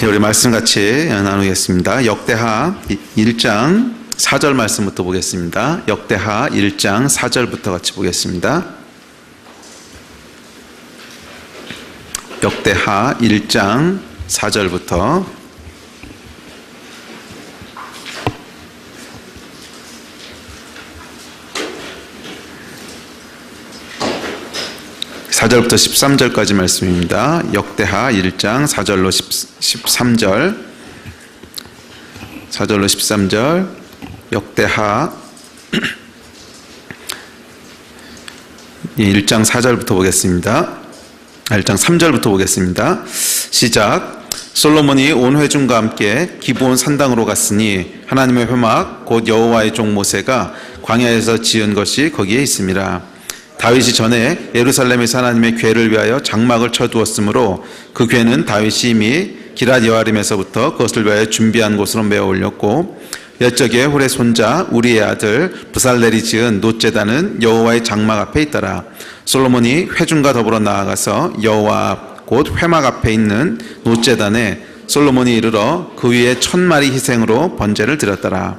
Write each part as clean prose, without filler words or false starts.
우리 말씀 같이 나누겠습니다. 역대하 1장 4절 말씀부터 보겠습니다. 역대하 1장 4절부터 같이 보겠습니다. 역대하 1장 4절부터 4절부터 13절까지 말씀입니다. 역대하 1장 4절로 13절 4절로 13절 역대하 1장 4절부터 보겠습니다. 1장 3절부터 보겠습니다. 시작. 솔로몬이 온 회중과 함께 기브온 산당으로 갔으니 하나님의 회막 곧 여호와의 종 모세가 광야에서 지은 것이 거기에 있음이라. 다윗이 전에 예루살렘에서 하나님의 궤를 위하여 장막을 쳐두었으므로 그 궤는 다윗이 이미 기럇 여아림에서부터 그것을 위하여 준비한 곳으로 메어 올렸고, 옛적에 홀의 손자 우리의 아들 브살렐이 지은 놋제단은 여호와의 장막 앞에 있더라. 솔로몬이 회중과 더불어 나아가서 여호와 앞 곧 회막 앞에 있는 놋제단에 솔로몬이 이르러 그 위에 1000마리 희생으로 번제를 드렸더라.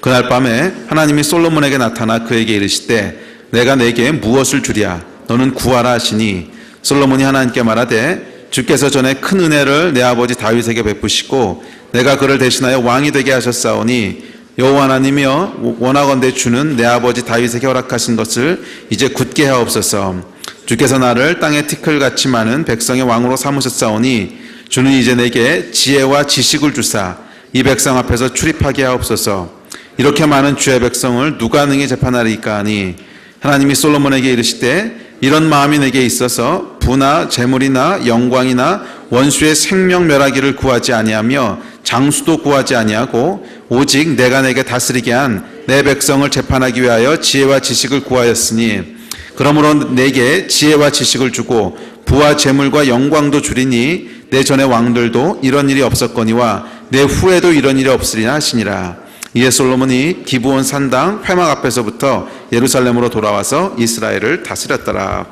그날 밤에 하나님이 솔로몬에게 나타나 그에게 이르시되 내가 내게 무엇을 주랴? 너는 구하라 하시니 솔로몬이 하나님께 말하되 주께서 전에 큰 은혜를 내 아버지 다윗에게 베푸시고 내가 그를 대신하여 왕이 되게 하셨사오니 여호와 하나님이여 원하건대 주는 내 아버지 다윗에게 허락하신 것을 이제 굳게 하옵소서. 주께서 나를 땅의 티끌같이 많은 백성의 왕으로 삼으셨사오니 주는 이제 내게 지혜와 지식을 주사 이 백성 앞에서 출입하게 하옵소서. 이렇게 많은 주의 백성을 누가 능히 재판하리까 하니 하나님이 솔로몬에게 이르시되 이런 마음이 내게 있어서 부나 재물이나 영광이나 원수의 생명 멸하기를 구하지 아니하며 장수도 구하지 아니하고 오직 내가 내게 다스리게 한 내 백성을 재판하기 위하여 지혜와 지식을 구하였으니 그러므로 내게 지혜와 지식을 주고 부와 재물과 영광도 주리니 내 전의 왕들도 이런 일이 없었거니와 내 후에도 이런 일이 없으리라 하시니라. 이에 솔로몬이 기브온 산당 회막 앞에서부터 예루살렘으로 돌아와서 이스라엘을 다스렸더라.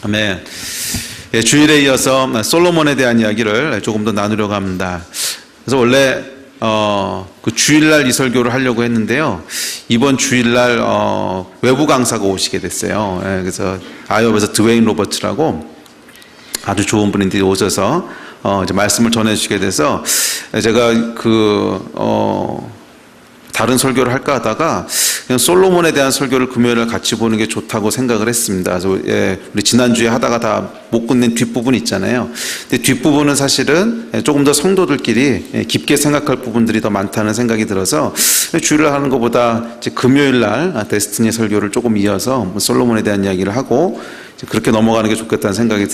아멘. 주일에 이어서 솔로몬에 대한 이야기를 조금 더 나누려고 합니다. 그래서 원래 그 주일날 이 설교를 하려고 했는데요. 이번 주일날 외부 강사가 오시게 됐어요. 그래서 아이오에서 드웨인 로버츠라고 아주 좋은 분인데 오셔서 이제 말씀을 전해주시게 돼서 제가 다른 설교를 할까 하다가 그냥 솔로몬에 대한 설교를 금요일에 같이 보는 게 좋다고 생각을 했습니다. 그래서 우리 지난주에 하다가 다 못 끝낸 뒷부분 있잖아요. 근데 뒷부분은 사실은 조금 더 성도들끼리 깊게 생각할 부분들이 더 많다는 생각이 들어서 주일을 하는 것보다 이제 금요일 날 데스티니 설교를 조금 이어서 솔로몬에 대한 이야기를 하고 그렇게 넘어가는 게 좋겠다는 생각이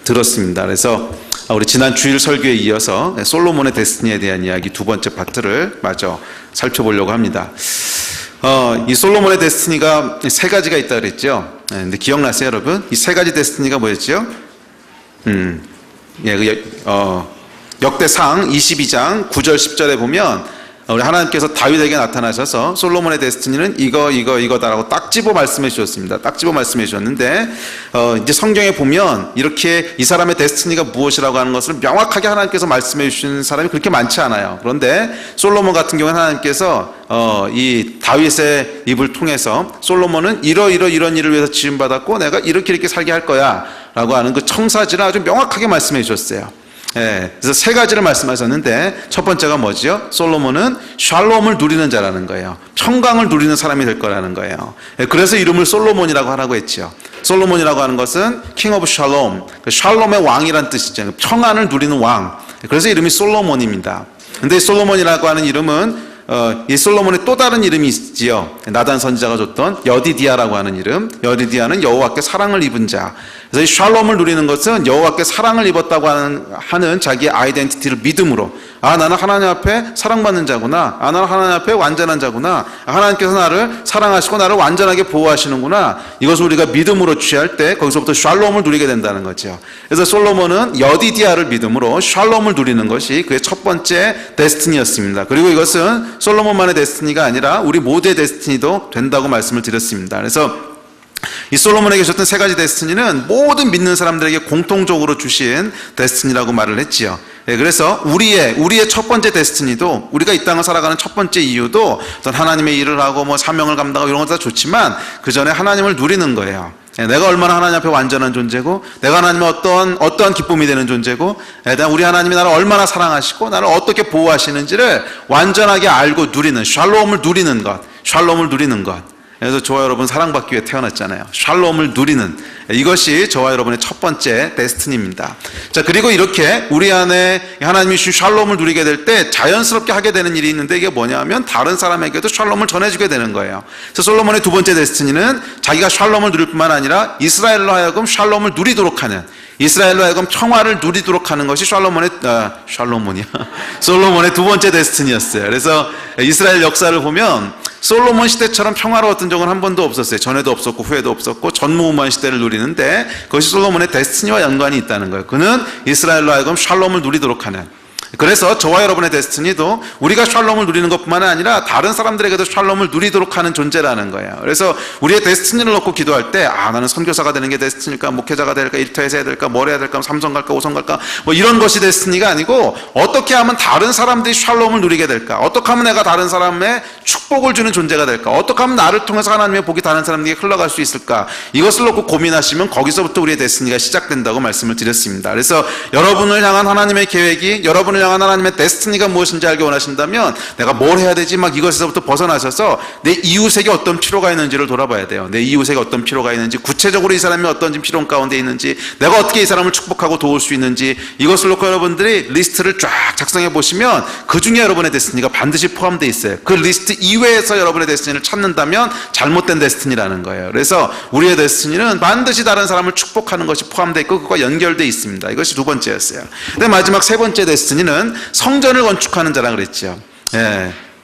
들었습니다. 그래서 우리 지난 주일 설교에 이어서 솔로몬의 데스티니에 대한 이야기 두 번째 파트를 마저 살펴보려고 합니다. 이 솔로몬의 데스티니가 세 가지가 있다 그랬죠. 근데 기억나세요, 여러분? 이 세 가지 데스티니가 뭐였죠? 역대상 22장 9절 10절에 보면 우리 하나님께서 다윗에게 나타나셔서 솔로몬의 데스티니는 이거다라고 딱 집어 말씀해 주셨습니다. 딱 집어 말씀해 주셨는데 이제 성경에 보면 이렇게 이 사람의 데스티니가 무엇이라고 하는 것을 명확하게 하나님께서 말씀해 주시는 사람이 그렇게 많지 않아요. 그런데 솔로몬 같은 경우는 하나님께서 이 다윗의 입을 통해서 솔로몬은 이런 일을 위해서 지음받았고 내가 이렇게 살게 할 거야 라고 하는 그 청사진을 아주 명확하게 말씀해 주셨어요. 그래서 세 가지를 말씀하셨는데 첫 번째가 뭐지요? 솔로몬은 샬롬을 누리는 자라는 거예요. 평강을 누리는 사람이 될 거라는 거예요. 그래서 이름을 솔로몬이라고 하라고 했죠. 솔로몬이라고 하는 것은 king of shalom, 샬롬의 왕이란 뜻이죠. 평안을 누리는 왕. 그래서 이름이 솔로몬입니다. 근데 솔로몬이라고 하는 이름은 이 솔로몬의 또 다른 이름이 있지요. 나단 선지자가 줬던 여디디아라고 하는 이름. 여디디아는 여호와께 사랑을 입은 자. 그래서 이 샬롬을 누리는 것은 여호와께 사랑을 입었다고 하는 자기의 아이덴티티를 믿음으로 나는 하나님 앞에 사랑받는 자구나. 나는 하나님 앞에 완전한 자구나. 하나님께서 나를 사랑하시고 나를 완전하게 보호하시는구나. 이것을 우리가 믿음으로 취할 때 거기서부터 샬롬을 누리게 된다는 거죠. 그래서 솔로몬은 여디디아를 믿음으로 샬롬을 누리는 것이 그의 첫 번째 데스티니였습니다. 그리고 이것은 솔로몬만의 데스티니가 아니라 우리 모두의 데스티니도 된다고 말씀을 드렸습니다. 그래서 이 솔로몬에게 주셨던 세 가지 데스티니는 모든 믿는 사람들에게 공통적으로 주신 데스티니라고 말을 했지요. 그래서 우리의 첫 번째 데스티니도, 우리가 이 땅을 살아가는 첫 번째 이유도 어떤 하나님의 일을 하고 뭐 사명을 감당하고 이런 것도 다 좋지만 그 전에 하나님을 누리는 거예요. 내가 얼마나 하나님 앞에 완전한 존재고, 내가 하나님의 어떠한 기쁨이 되는 존재고, 우리 하나님이 나를 얼마나 사랑하시고 나를 어떻게 보호하시는지를 완전하게 알고 누리는, 샬롬을 누리는 것. 그래서 저와 여러분 사랑받기 위해 태어났잖아요. 샬롬을 누리는, 이것이 저와 여러분의 첫 번째 데스티니입니다. 자, 그리고 이렇게 우리 안에 하나님이 주신 샬롬을 누리게 될 때 자연스럽게 하게 되는 일이 있는데, 이게 뭐냐면 다른 사람에게도 샬롬을 전해주게 되는 거예요. 그래서 솔로몬의 두 번째 데스티니는 자기가 샬롬을 누릴 뿐만 아니라 이스라엘로 하여금 샬롬을 누리도록 하는, 이스라엘로 하여금 평화를 누리도록 하는 것이 솔로몬의 두 번째 데스티니였어요. 그래서 이스라엘 역사를 보면 솔로몬 시대처럼 평화로웠던 적은 한 번도 없었어요. 전에도 없었고 후에도 없었고 전무후무한 시대를 누리는데, 그것이 솔로몬의 데스티니와 연관이 있다는 거예요. 그는 이스라엘로 하여금 샬롬을 누리도록 하는, 그래서 저와 여러분의 데스티니도 우리가 샬롬을 누리는 것뿐만 아니라 다른 사람들에게도 샬롬을 누리도록 하는 존재라는 거예요. 그래서 우리의 데스티니를 놓고 기도할 때, 나는 선교사가 되는 게 데스티니일까, 목회자가 될까, 일터에서 해야 될까, 뭘 해야 될까, 삼성 갈까, 오성 갈까, 뭐 이런 것이 데스티니가 아니고, 어떻게 하면 다른 사람들이 샬롬을 누리게 될까, 어떻게 하면 내가 다른 사람의 축복을 주는 존재가 될까, 어떻게 하면 나를 통해서 하나님의 복이 다른 사람에게 흘러갈 수 있을까, 이것을 놓고 고민하시면 거기서부터 우리의 데스티니가 시작된다고 말씀을 드렸습니다. 그래서 여러분을 향한 하나님의 계획이, 여러분을 향한 하나님의 데스티니가 무엇인지 알기 원하신다면, 내가 뭘 해야 되지, 막 이것에서부터 벗어나셔서 내 이웃에게 어떤 필요가 있는지를 돌아봐야 돼요. 내 이웃에게 어떤 필요가 있는지, 구체적으로 이 사람이 어떤 필요 가운데 있는지, 내가 어떻게 이 사람을 축복하고 도울 수 있는지, 이것을 놓고 여러분들이 리스트를 쫙 작성해 보시면 그 중에 여러분의 데스티니가 반드시 포함되어 있어요. 그 리스트 이외에서 여러분의 데스티니를 찾는다면 잘못된 데스티니라는 거예요. 그래서 우리의 데스티니는 반드시 다른 사람을 축복하는 것이 포함되어 있고 그것과 연결되어 있습니다. 이것이 두 번째였어요. 근데 마지막 세 번째 데스티니는 성전을 건축하는 자라 그랬죠.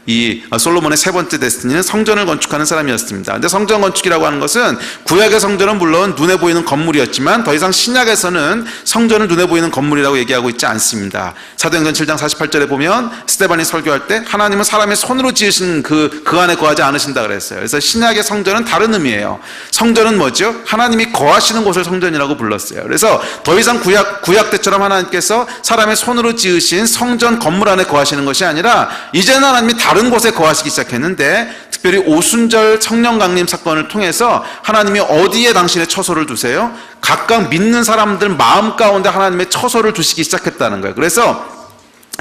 이 솔로몬의 세 번째 데스티니는 성전을 건축하는 사람이었습니다. 근데 성전 건축이라고 하는 것은, 구약의 성전은 물론 눈에 보이는 건물이었지만 더 이상 신약에서는 성전을 눈에 보이는 건물이라고 얘기하고 있지 않습니다. 사도행전 7장 48절에 보면 스데반이 설교할 때 하나님은 사람의 손으로 지으신 그 안에 거하지 않으신다 그랬어요. 그래서 신약의 성전은 다른 의미예요. 성전은 뭐죠? 하나님이 거하시는 곳을 성전이라고 불렀어요. 그래서 더 이상 구약 때처럼 하나님께서 사람의 손으로 지으신 성전 건물 안에 거하시는 것이 아니라, 이제는 하나님이 다른 곳에 거하시기 시작했는데, 특별히 오순절 성령 강림 사건을 통해서 하나님이 어디에 당신의 처소를 두세요? 각각 믿는 사람들 마음 가운데 하나님의 처소를 두시기 시작했다는 거예요. 그래서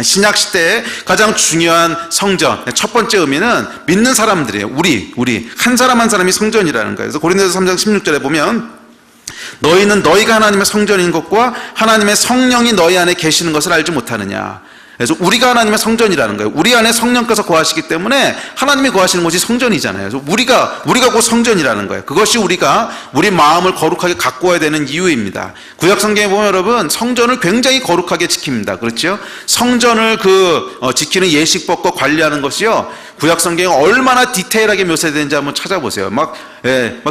신약 시대의 가장 중요한 성전, 첫 번째 의미는 믿는 사람들이에요. 우리 한 사람 한 사람이 성전이라는 거예요. 그래서 고린도서 3장 16절에 보면, 너희는 너희가 하나님의 성전인 것과 하나님의 성령이 너희 안에 계시는 것을 알지 못하느냐. 그래서 우리가 하나님의 성전이라는 거예요. 우리 안에 성령께서 거하시기 때문에 하나님이 거하시는 곳이 성전이잖아요. 그래서 우리가 곧 성전이라는 거예요. 그것이 우리가 우리 마음을 거룩하게 가꾸어야 되는 이유입니다. 구약 성경에 보면 여러분, 성전을 굉장히 거룩하게 지킵니다. 그렇죠? 성전을 지키는 예식법과 관리하는 것이요, 구약 성경에 얼마나 디테일하게 묘사되는지 한번 찾아보세요. 막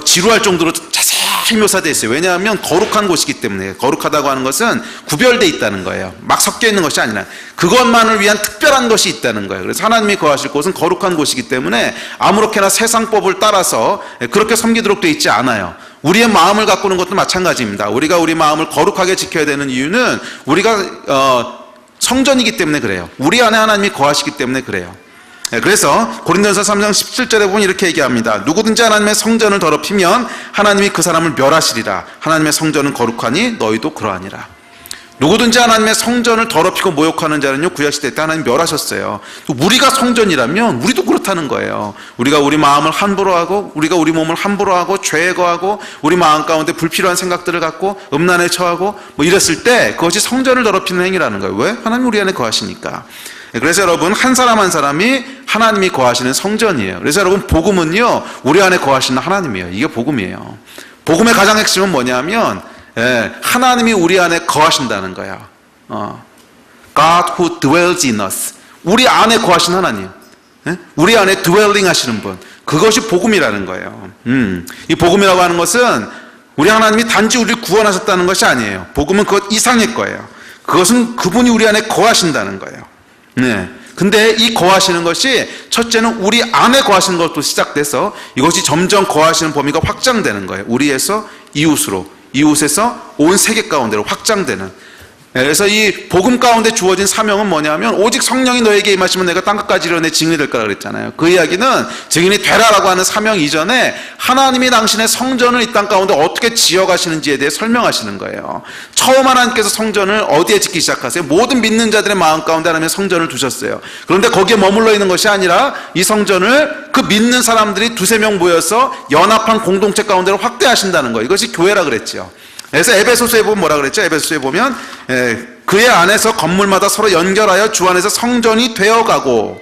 지루할 정도로 자세히 묘사되어 있어요. 왜냐하면 거룩한 곳이기 때문에. 거룩하다고 하는 것은 구별되어 있다는 거예요. 막 섞여 있는 것이 아니라 그것만을 위한 특별한 것이 있다는 거예요. 그래서 하나님이 거하실 곳은 거룩한 곳이기 때문에 아무렇게나 세상법을 따라서 그렇게 섬기도록 되어 있지 않아요. 우리의 마음을 가꾸는 것도 마찬가지입니다. 우리가 우리 마음을 거룩하게 지켜야 되는 이유는 우리가 성전이기 때문에 그래요. 우리 안에 하나님이 거하시기 때문에 그래요. 그래서 고린도전서 3장 17절에 보면 이렇게 얘기합니다. 누구든지 하나님의 성전을 더럽히면 하나님이 그 사람을 멸하시리라. 하나님의 성전은 거룩하니 너희도 그러하니라. 누구든지 하나님의 성전을 더럽히고 모욕하는 자는요, 구약시대 때 하나님 멸하셨어요. 우리가 성전이라면 우리도 그렇다는 거예요. 우리가 우리 마음을 함부로 하고, 우리가 우리 몸을 함부로 하고, 죄에 거하고, 우리 마음 가운데 불필요한 생각들을 갖고 음란에 처하고 뭐 이랬을 때 그것이 성전을 더럽히는 행위라는 거예요. 왜? 하나님 우리 안에 거하시니까. 그래서 여러분, 한 사람 한 사람이 하나님이 거하시는 성전이에요. 그래서 여러분, 복음은요, 우리 안에 거하시는 하나님이에요. 이게 복음이에요. 복음의 가장 핵심은 뭐냐면, 하나님이 우리 안에 거하신다는 거야. God who dwells in us. 우리 안에 거하신 하나님. 우리 안에 dwelling 하시는 분. 그것이 복음이라는 거예요. 이 복음이라고 하는 것은 우리 하나님이 단지 우리를 구원하셨다는 것이 아니에요. 복음은 그것 이상일 거예요. 그것은 그분이 우리 안에 거하신다는 거예요. 근데 이 거하시는 것이 첫째는 우리 안에 거하시는 것도 시작돼서 이것이 점점 거하시는 범위가 확장되는 거예요. 우리에서 이웃으로, 이웃에서 온 세계 가운데로 확장되는. 그래서 이 복음 가운데 주어진 사명은 뭐냐면 오직 성령이 너에게 임하시면 내가 땅끝까지 이르러 증인이 될 거라 그랬잖아요. 그 이야기는 증인이 되라라고 하는 사명 이전에 하나님이 당신의 성전을 이 땅 가운데 어떻게 지어가시는지에 대해 설명하시는 거예요. 처음 하나님께서 성전을 어디에 짓기 시작하세요? 모든 믿는 자들의 마음 가운데 하나님의 성전을 두셨어요. 그런데 거기에 머물러 있는 것이 아니라 이 성전을 그 믿는 사람들이 두세 명 모여서 연합한 공동체 가운데로 확대하신다는 거예요. 이것이 교회라 그랬죠. 그래서 에베소서에 보면 뭐라 그랬죠? 에베소서에 보면 그의 안에서 건물마다 서로 연결하여 주 안에서 성전이 되어가고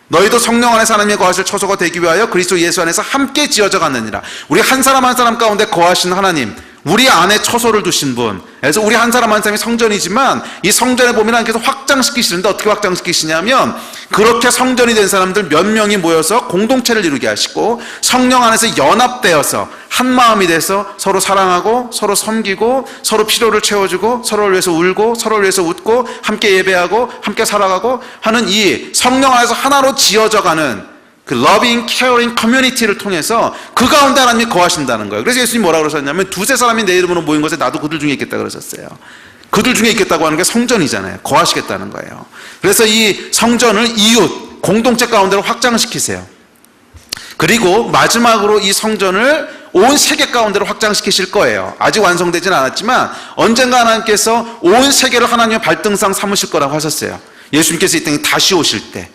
너희도 성령 안에서 하나님의 거하실 처소가 되기 위하여 그리스도 예수 안에서 함께 지어져 갔느니라. 우리 한 사람 한 사람 가운데 거하신 하나님, 우리 안에 처소를 두신 분. 그래서 우리 한 사람 한 사람이 성전이지만 이 성전에 보면 하나님께서 확장시키시는데 어떻게 확장시키시냐면 그렇게 성전이 된 사람들 몇 명이 모여서 공동체를 이루게 하시고 성령 안에서 연합되어서 한 마음이 돼서 서로 사랑하고 서로 섬기고 서로 필요를 채워주고 서로를 위해서 울고 서로를 위해서 웃고 함께 예배하고 함께 살아가고 하는 이 성령 안에서 하나로 지어져가는 그 loving, caring 커뮤니티를 통해서 그 가운데 하나님이 거하신다는 거예요. 그래서 예수님이 뭐라고 그러셨냐면 두세 사람이 내 이름으로 모인 것에 나도 그들 중에 있겠다 그러셨어요. 그들 중에 있겠다고 하는 게 성전이잖아요. 거하시겠다는 거예요. 그래서 이 성전을 이웃, 공동체 가운데로 확장시키세요. 그리고 마지막으로 이 성전을 온 세계 가운데로 확장시키실 거예요. 아직 완성되진 않았지만 언젠가 하나님께서 온 세계를 하나님의 발등상 삼으실 거라고 하셨어요. 예수님께서 이 땅에 다시 오실 때.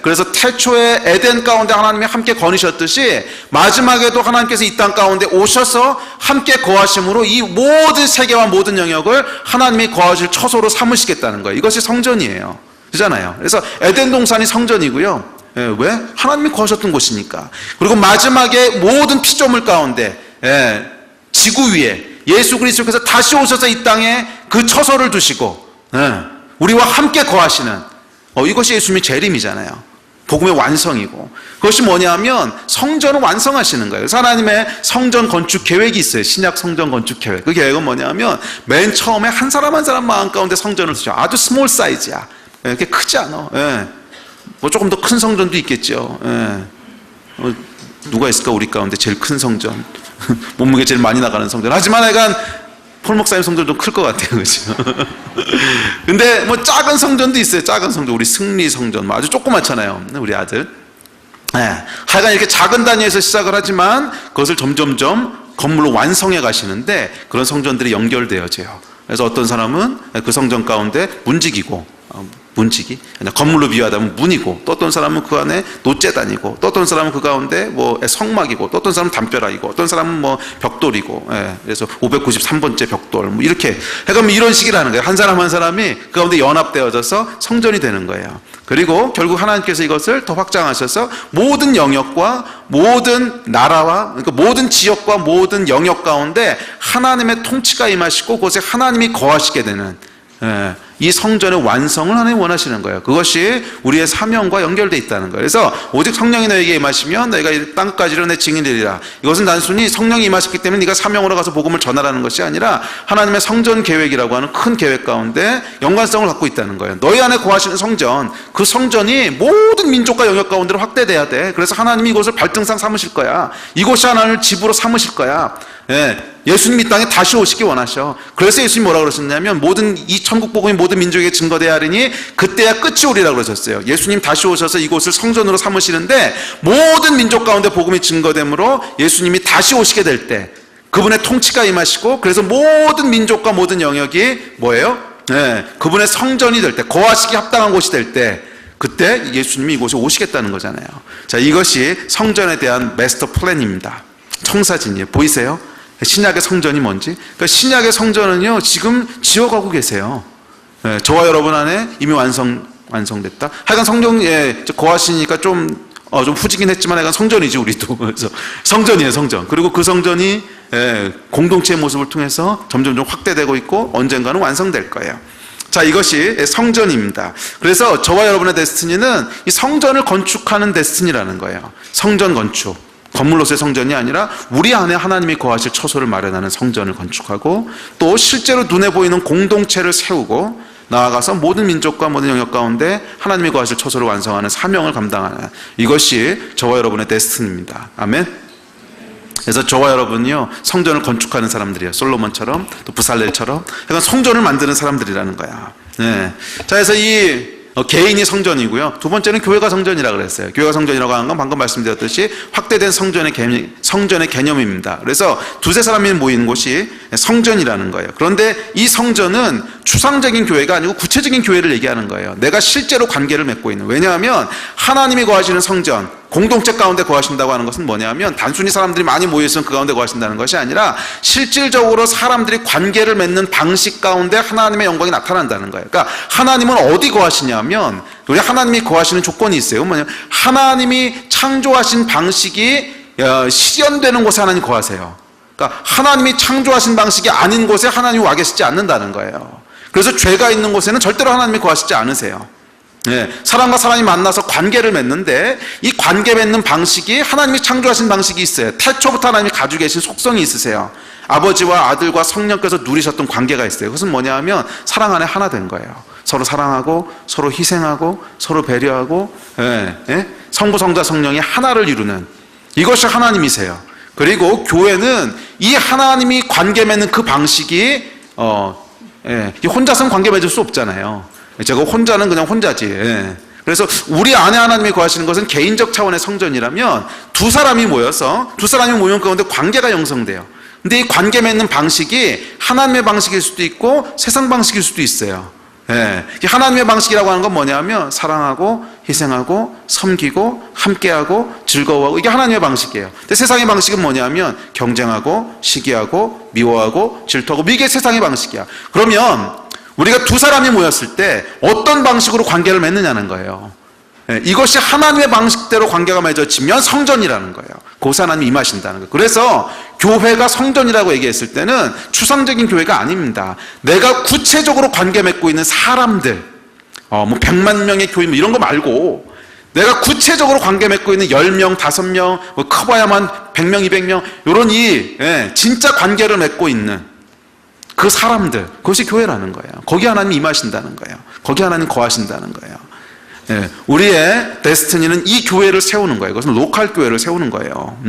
그래서 태초에 에덴 가운데 하나님이 함께 거니셨듯이 마지막에도 하나님께서 이 땅 가운데 오셔서 함께 거하심으로 이 모든 세계와 모든 영역을 하나님이 거하실 처소로 삼으시겠다는 거예요. 이것이 성전이에요. 그렇잖아요. 그래서 에덴 동산이 성전이고요. 왜? 하나님이 거하셨던 곳이니까. 그리고 마지막에 모든 피조물 가운데 지구 위에 예수 그리스도께서 다시 오셔서 이 땅에 그 처소를 두시고 우리와 함께 거하시는 이것이 예수님의 재림이잖아요. 복음의 완성이고 그것이 뭐냐면 성전을 완성하시는 거예요. 그래서 하나님의 성전 건축 계획이 있어요. 신약 성전 건축 계획. 그 계획은 뭐냐면 맨 처음에 한 사람 한 사람 마음 가운데 성전을 두죠. 아주 스몰 사이즈야. 이렇게 크지 않아. 뭐 조금 더 큰 성전도 있겠죠. 누가 있을까 우리 가운데 제일 큰 성전 몸무게 제일 많이 나가는 성전. 하지만 약간 폴 목사님 성전도 클 것 같아요. 그렇죠? 근데 뭐 작은 성전도 있어요. 작은 성전. 우리 승리 성전 뭐 아주 조그맣잖아요. 우리 아들. 하여간 이렇게 작은 단위에서 시작을 하지만 그것을 점점점 건물로 완성해 가시는데 그런 성전들이 연결되어져요. 그래서 어떤 사람은 그 성전 가운데 문지기 건물로 비유하다면 문이고 또 어떤 사람은 그 안에 노제단이고 또 어떤 사람은 그 가운데 뭐 성막이고 또 어떤 사람은 담벼락이고 어떤 사람은 뭐 벽돌이고 그래서 593번째 벽돌 뭐 이렇게 그러니까 이런 식이라는 거예요. 한 사람 한 사람이 그 가운데 연합되어져서 성전이 되는 거예요. 그리고 결국 하나님께서 이것을 더 확장하셔서 모든 영역과 모든 나라와 그러니까 모든 지역과 모든 영역 가운데 하나님의 통치가 임하시고 그곳에 하나님이 거하시게 되는 이 성전의 완성을 하나님 원하시는 거예요. 그것이 우리의 사명과 연결되어 있다는 거예요. 그래서 오직 성령이 너에게 임하시면 너희가 땅끝까지 이르러 내 증인이 되리라. 이것은 단순히 성령이 임하셨기 때문에 네가 사명으로 가서 복음을 전하라는 것이 아니라 하나님의 성전 계획이라고 하는 큰 계획 가운데 연관성을 갖고 있다는 거예요. 너희 안에 거하시는 성전, 그 성전이 모든 민족과 영역 가운데로 확대돼야 돼. 그래서 하나님이 이곳을 발등상 삼으실 거야. 이곳이 하나님을 집으로 삼으실 거야. 예수님이 이 땅에 다시 오시기 원하셔. 그래서 예수님이 뭐라고 그러셨냐면 모든 이 천국 복음이 모든 민족에게 증거되어야 하리니 그때야 끝이 오리라고 그러셨어요. 예수님 다시 오셔서 이곳을 성전으로 삼으시는데 모든 민족 가운데 복음이 증거되므로 예수님이 다시 오시게 될 때 그분의 통치가 임하시고 그래서 모든 민족과 모든 영역이 뭐예요? 그분의 성전이 될 때 거하시기 합당한 곳이 될 때 그때 예수님이 이곳에 오시겠다는 거잖아요. 자, 이것이 성전에 대한 마스터 플랜입니다. 청사진이에요. 보이세요? 신약의 성전이 뭔지? 그러니까 신약의 성전은요 지금 지어가고 계세요. 저와 여러분 안에 이미 완성됐다. 하여간 성령 거하시니까 좀 후지긴 했지만 하여간 성전이지 우리도. 그래서 성전이에요, 성전. 그리고 그 성전이 공동체의 모습을 통해서 점점 확대되고 있고 언젠가는 완성될 거예요. 자, 이것이 성전입니다. 그래서 저와 여러분의 데스티니는 이 성전을 건축하는 데스티니라는 거예요. 성전 건축. 건물로서의 성전이 아니라 우리 안에 하나님이 거하실 처소를 마련하는 성전을 건축하고 또 실제로 눈에 보이는 공동체를 세우고 나아가서 모든 민족과 모든 영역 가운데 하나님이 거하실 처소를 완성하는 사명을 감당하는, 이것이 저와 여러분의 데스티니입니다. 아멘. 그래서 저와 여러분이요, 성전을 건축하는 사람들이에요. 솔로몬처럼, 또 부살렐처럼. 그러니까 성전을 만드는 사람들이라는 거야. 네. 자, 그래서 이 개인이 성전이고요. 두 번째는 교회가 성전이라고 그랬어요. 교회가 성전이라고 하는 건 방금 말씀드렸듯이 확대된 성전의 개념입니다. 그래서 두세 사람이 모이는 곳이 성전이라는 거예요. 그런데 이 성전은 추상적인 교회가 아니고 구체적인 교회를 얘기하는 거예요. 내가 실제로 관계를 맺고 있는. 왜냐하면 하나님이 거하시는 성전, 공동체 가운데 거하신다고 하는 것은 뭐냐면 단순히 사람들이 많이 모여있으면 그 가운데 거하신다는 것이 아니라 실질적으로 사람들이 관계를 맺는 방식 가운데 하나님의 영광이 나타난다는 거예요. 그러니까 하나님은 어디 거하시냐면, 우리 하나님이 거하시는 조건이 있어요. 뭐냐면 하나님이 창조하신 방식이 실현되는 곳에 하나님 거하세요. 그러니까 하나님이 창조하신 방식이 아닌 곳에 하나님이 와 계시지 않는다는 거예요. 그래서 죄가 있는 곳에는 절대로 하나님이 거하시지 않으세요. 네, 사람과 사람이 만나서 관계를 맺는데 이 관계 맺는 방식이 하나님이 창조하신 방식이 있어요. 태초부터 하나님이 가지고 계신 속성이 있으세요. 아버지와 아들과 성령께서 누리셨던 관계가 있어요. 그것은 뭐냐 하면 사랑 안에 하나 된 거예요. 서로 사랑하고 서로 희생하고 서로 배려하고, 성부 성자 성령이 하나를 이루는, 이것이 하나님이세요. 그리고 교회는 이 하나님이 관계 맺는 그 방식이 혼자서는 관계 맺을 수 없잖아요. 제가 혼자는 그냥 혼자지. 그래서 우리 안에 하나님이 거하시는 것은 개인적 차원의 성전이라면 두 사람이 모이면 가운데 관계가 형성돼요. 근데 이 관계 맺는 방식이 하나님의 방식일 수도 있고 세상 방식일 수도 있어요. 하나님의 방식이라고 하는 건 뭐냐면 사랑하고 희생하고 섬기고 함께하고 즐거워하고, 이게 하나님의 방식이에요. 근데 세상의 방식은 뭐냐면 경쟁하고 시기하고 미워하고 질투하고, 이게 세상의 방식이야. 그러면 우리가 두 사람이 모였을 때 어떤 방식으로 관계를 맺느냐는 거예요. 이것이 하나님의 방식대로 관계가 맺어지면 성전이라는 거예요. 그곳에 하나님이 임하신다는 거예요. 그래서 교회가 성전이라고 얘기했을 때는 추상적인 교회가 아닙니다. 내가 구체적으로 관계 맺고 있는 사람들, 100만 명의 교인 이런 거 말고 내가 구체적으로 관계 맺고 있는 10명, 5명, 커봐야만 100명, 200명, 이런 진짜 관계를 맺고 있는 그 사람들, 그것이 교회라는 거예요. 거기 하나님이 임하신다는 거예요. 거기 하나님 거하신다는 거예요. 우리의 데스티니는 이 교회를 세우는 거예요. 그것은 로컬 교회를 세우는 거예요.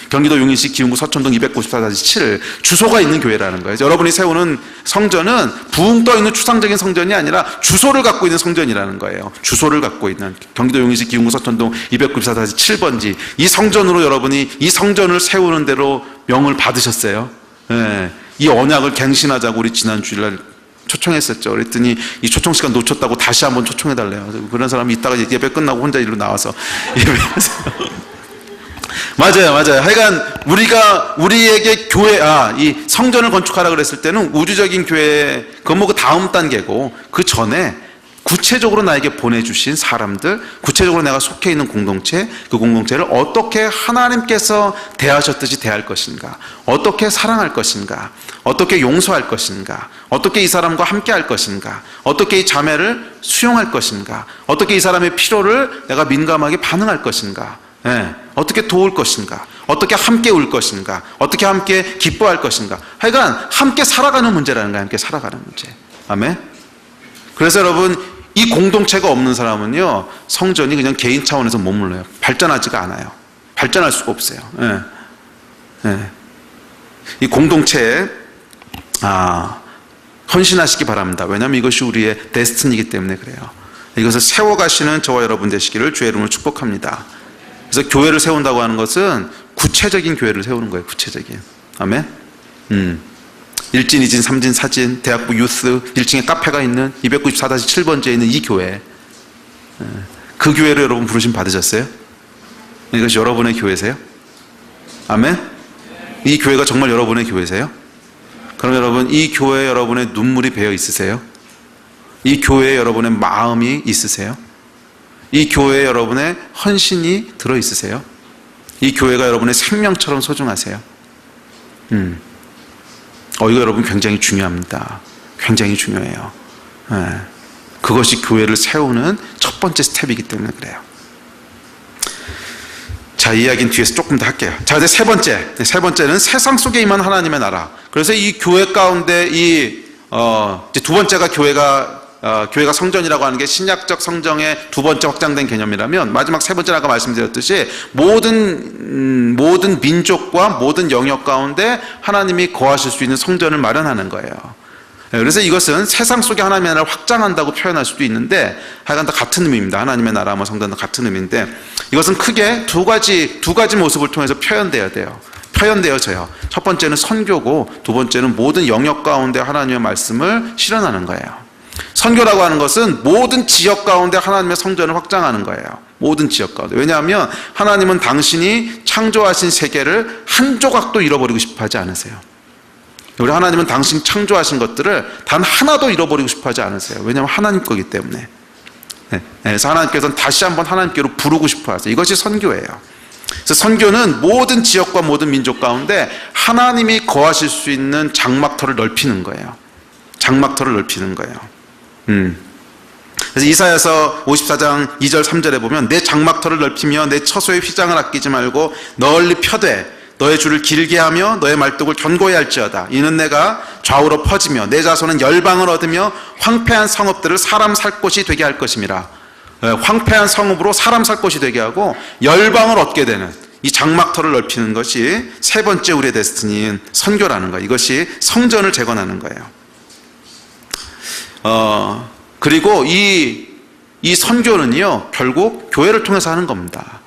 경기도 용인시 기흥구 서촌동 294-7 주소가 있는 교회라는 거예요. 여러분이 세우는 성전은 붕 떠 있는 추상적인 성전이 아니라 주소를 갖고 있는 성전이라는 거예요. 주소를 갖고 있는 경기도 용인시 기흥구 서촌동 294-7번지, 이 성전으로 여러분이 이 성전을 세우는 대로 명을 받으셨어요. 이 언약을 갱신하자고 우리 지난 주일날 초청했었죠. 그랬더니 이 초청 시간 놓쳤다고 다시 한번 초청해달래요. 그런 사람이 있다가 예배 끝나고 혼자 일로 나와서 예배하세요. 맞아요. 하여간 우리에게 이 성전을 건축하라 그랬을 때는 우주적인 교회, 그건 그 다음 단계고, 그 전에 구체적으로 나에게 보내주신 사람들, 구체적으로 내가 속해 있는 공동체, 그 공동체를 어떻게 하나님께서 대하셨듯이 대할 것인가, 어떻게 사랑할 것인가, 어떻게 용서할 것인가, 어떻게 이 사람과 함께 할 것인가, 어떻게 이 자매를 수용할 것인가, 어떻게 이 사람의 필요를 내가 민감하게 반응할 것인가, 어떻게 도울 것인가, 어떻게 함께 울 것인가, 어떻게 함께 기뻐할 것인가. 하여간 함께 살아가는 문제라는 거예요. 함께 살아가는 문제. 아멘. 그래서 여러분, 이 공동체가 없는 사람은요, 성전이 그냥 개인 차원에서 머물러요. 발전하지가 않아요. 발전할 수가 없어요. 이 공동체에 헌신하시기 바랍니다. 왜냐하면 이것이 우리의 데스티니이기 때문에 그래요. 이것을 세워가시는 저와 여러분 되시기를 주의 이름으로 축복합니다. 그래서 교회를 세운다고 하는 것은 구체적인 교회를 세우는 거예요. 구체적인. 아멘. 1진, 2진, 3진, 4진, 대학부 유스, 1층에 카페가 있는 294-7번지에 있는 이 교회, 그 교회를 여러분 부르심 받으셨어요? 이것이 여러분의 교회세요? 아멘? 이 교회가 정말 여러분의 교회세요? 그럼 여러분, 이 교회에 여러분의 눈물이 배어 있으세요? 이 교회에 여러분의 마음이 있으세요? 이 교회에 여러분의 헌신이 들어있으세요? 이 교회가 여러분의 생명처럼 소중하세요? 이거 여러분 굉장히 중요합니다. 굉장히 중요해요. 그것이 교회를 세우는 첫 번째 스텝이기 때문에 그래요. 자, 이 이야기는 뒤에서 조금 더 할게요. 자, 이제 세 번째는 세상 속에 임한 하나님의 나라. 그래서 이 교회 가운데 이제 두 번째가 교회가 교회가 성전이라고 하는 게 신약적 성정의 두 번째 확장된 개념이라면 마지막 세 번째 아까 말씀드렸듯이 모든 민족과 모든 영역 가운데 하나님이 거하실 수 있는 성전을 마련하는 거예요. 그래서 이것은 세상 속에 하나님의 나라를 확장한다고 표현할 수도 있는데 하여간 다 같은 의미입니다. 하나님의 나라, 성전도 같은 의미인데 이것은 크게 두 가지 모습을 통해서 표현되어져요. 첫 번째는 선교고 두 번째는 모든 영역 가운데 하나님의 말씀을 실현하는 거예요. 선교라고 하는 것은 모든 지역 가운데 하나님의 성전을 확장하는 거예요. 모든 지역 가운데. 왜냐하면 하나님은 당신이 창조하신 세계를 한 조각도 잃어버리고 싶어 하지 않으세요. 우리 하나님은 당신 창조하신 것들을 단 하나도 잃어버리고 싶어 하지 않으세요. 왜냐하면 하나님 거기 때문에. 그래서 하나님께서는 다시 한번 하나님께로 부르고 싶어 하세요. 이것이 선교예요. 그래서 선교는 모든 지역과 모든 민족 가운데 하나님이 거하실 수 있는 장막터를 넓히는 거예요. 장막터를 넓히는 거예요. 그래서 이사야서 54장 2절 3절에 보면 내 장막터를 넓히며 내 처소의 휘장을 아끼지 말고 널리 펴되 너의 줄을 길게 하며 너의 말뚝을 견고히 할지어다. 이는 내가 좌우로 퍼지며 내 자손은 열방을 얻으며 황폐한 성읍들을 사람 살 곳이 되게 할 것임이라. 황폐한 성읍으로 사람 살 곳이 되게 하고 열방을 얻게 되는 이 장막터를 넓히는 것이 세 번째 우리의 데스티니인 선교라는 거예요. 이것이 성전을 재건하는 거예요. 그리고 이 선교는요 결국 교회를 통해서 하는 겁니다.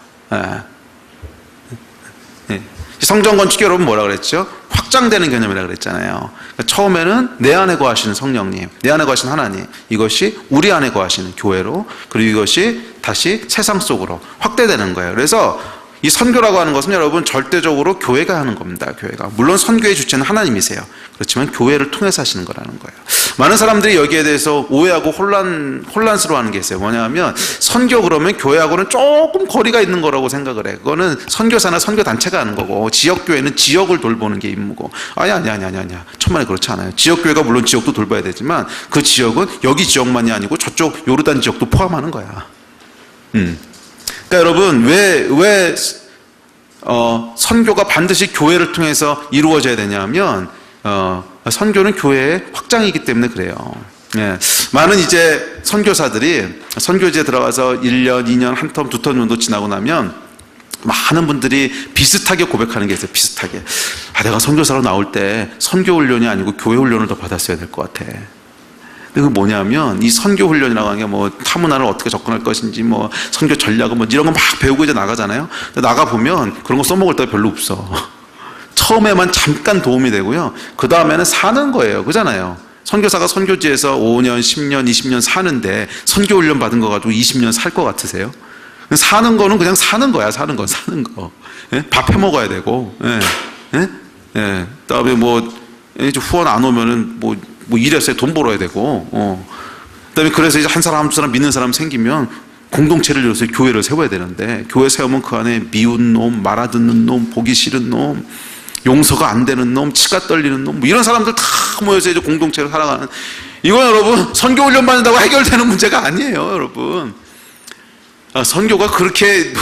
성전 건축이 여러분 뭐라 그랬죠? 확장되는 개념이라 그랬잖아요. 그러니까 처음에는 내 안에 거하시는 성령님, 내 안에 거하시는 하나님, 이것이 우리 안에 거하시는 교회로, 그리고 이것이 다시 세상 속으로 확대되는 거예요. 그래서 이 선교라고 하는 것은 여러분 절대적으로 교회가 하는 겁니다. 교회가. 물론 선교의 주체는 하나님이세요. 그렇지만 교회를 통해서 하시는 거라는 거예요. 많은 사람들이 여기에 대해서 오해하고 혼란스러워하는 게 있어요. 뭐냐면 선교 그러면 교회하고는 조금 거리가 있는 거라고 생각을 해. 그거는 선교사나 선교단체가 하는 거고 지역교회는 지역을 돌보는 게 임무고. 아니야. 천만에 그렇지 않아요. 지역교회가 물론 지역도 돌봐야 되지만 그 지역은 여기 지역만이 아니고 저쪽 요르단 지역도 포함하는 거야. 그러니까 여러분 왜 선교가 반드시 교회를 통해서 이루어져야 되냐면 선교는 교회의 확장이기 때문에 그래요. 많은 이제 선교사들이 선교지에 들어가서 1년, 2년, 한 텀, 두 텀 정도 지나고 나면 많은 분들이 비슷하게 고백하는 게 있어요. 비슷하게. 내가 선교사로 나올 때 선교 훈련이 아니고 교회 훈련을 더 받았어야 될 것 같아. 그 뭐냐면 이 선교 훈련이라고 하는 게 뭐 타문화를 어떻게 접근할 것인지 뭐 선교 전략을 뭐 이런 거 막 배우고 이제 나가잖아요. 나가 보면 그런 거 써먹을 데가 별로 없어. 처음에만 잠깐 도움이 되고요. 그 다음에는 사는 거예요. 그잖아요. 선교사가 선교지에서 5년, 10년, 20년 사는데 선교 훈련 받은 거 가지고 20년 살 것 같으세요? 사는 거는 그냥 사는 거야. 사는 거. 밥 해 먹어야 되고. 그다음에 뭐 후원 안 오면은 뭐 일해서 돈 벌어야 되고, 그다음에 그래서 이제 한 사람 두 사람 믿는 사람 생기면 공동체를 이뤄서 교회를 세워야 되는데 교회 세우면 그 안에 미운 놈, 말 안 듣는 놈, 보기 싫은 놈, 용서가 안 되는 놈, 치가 떨리는 놈, 뭐 이런 사람들 다 모여서 이제 공동체를 살아가는. 이건 여러분 선교 훈련 받는다고 해결되는 문제가 아니에요, 여러분. 선교가 그렇게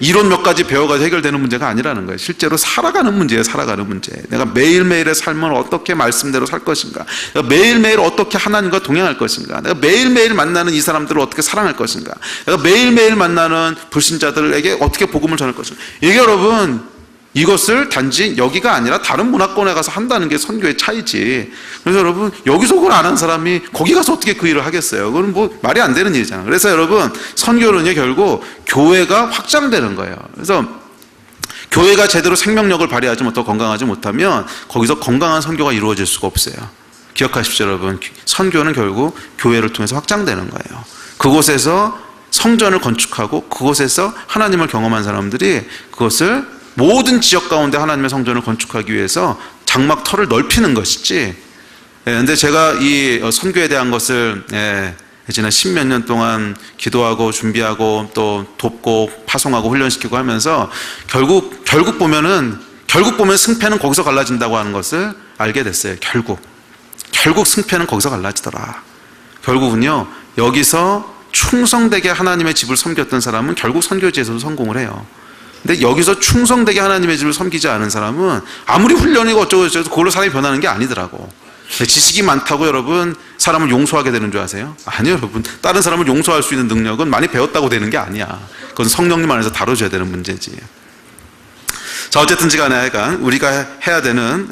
이론 몇 가지 배워가지고 해결되는 문제가 아니라는 거예요. 실제로 살아가는 문제예요. 살아가는 문제. 내가 매일매일의 삶을 어떻게 말씀대로 살 것인가, 내가 매일매일 어떻게 하나님과 동행할 것인가, 내가 매일매일 만나는 이 사람들을 어떻게 사랑할 것인가, 내가 매일매일 만나는 불신자들에게 어떻게 복음을 전할 것인가. 이게 여러분 이것을 단지 여기가 아니라 다른 문화권에 가서 한다는 게 선교의 차이지. 그래서 여러분 여기서 그걸 안 한 사람이 거기 가서 어떻게 그 일을 하겠어요? 그건 뭐 말이 안 되는 일이잖아요. 그래서 여러분 선교는요 결국 교회가 확장되는 거예요. 그래서 교회가 제대로 생명력을 발휘하지 못하고 건강하지 못하면 거기서 건강한 선교가 이루어질 수가 없어요. 기억하십시오, 여러분. 선교는 결국 교회를 통해서 확장되는 거예요. 그곳에서 성전을 건축하고 그곳에서 하나님을 경험한 사람들이 그것을 모든 지역 가운데 하나님의 성전을 건축하기 위해서 장막터를 넓히는 것이지. 근데 제가 이 선교에 대한 것을 지난 10몇 년 동안 기도하고 준비하고 또 돕고 파송하고 훈련시키고 하면서 결국 보면 승패는 거기서 갈라진다고 하는 것을 알게 됐어요. 결국 승패는 거기서 갈라지더라. 결국은요 여기서 충성되게 하나님의 집을 섬겼던 사람은 결국 선교지에서도 성공을 해요. 근데 여기서 충성되게 하나님의 집을 섬기지 않은 사람은 아무리 훈련이고 어쩌고 저쩌고 그걸로 사람이 변하는 게 아니더라고. 지식이 많다고 여러분 사람을 용서하게 되는 줄 아세요? 아니요, 여러분. 다른 사람을 용서할 수 있는 능력은 많이 배웠다고 되는 게 아니야. 그건 성령님 안에서 다뤄줘야 되는 문제지. 자, 어쨌든지 간에 하여간 우리가 해야 되는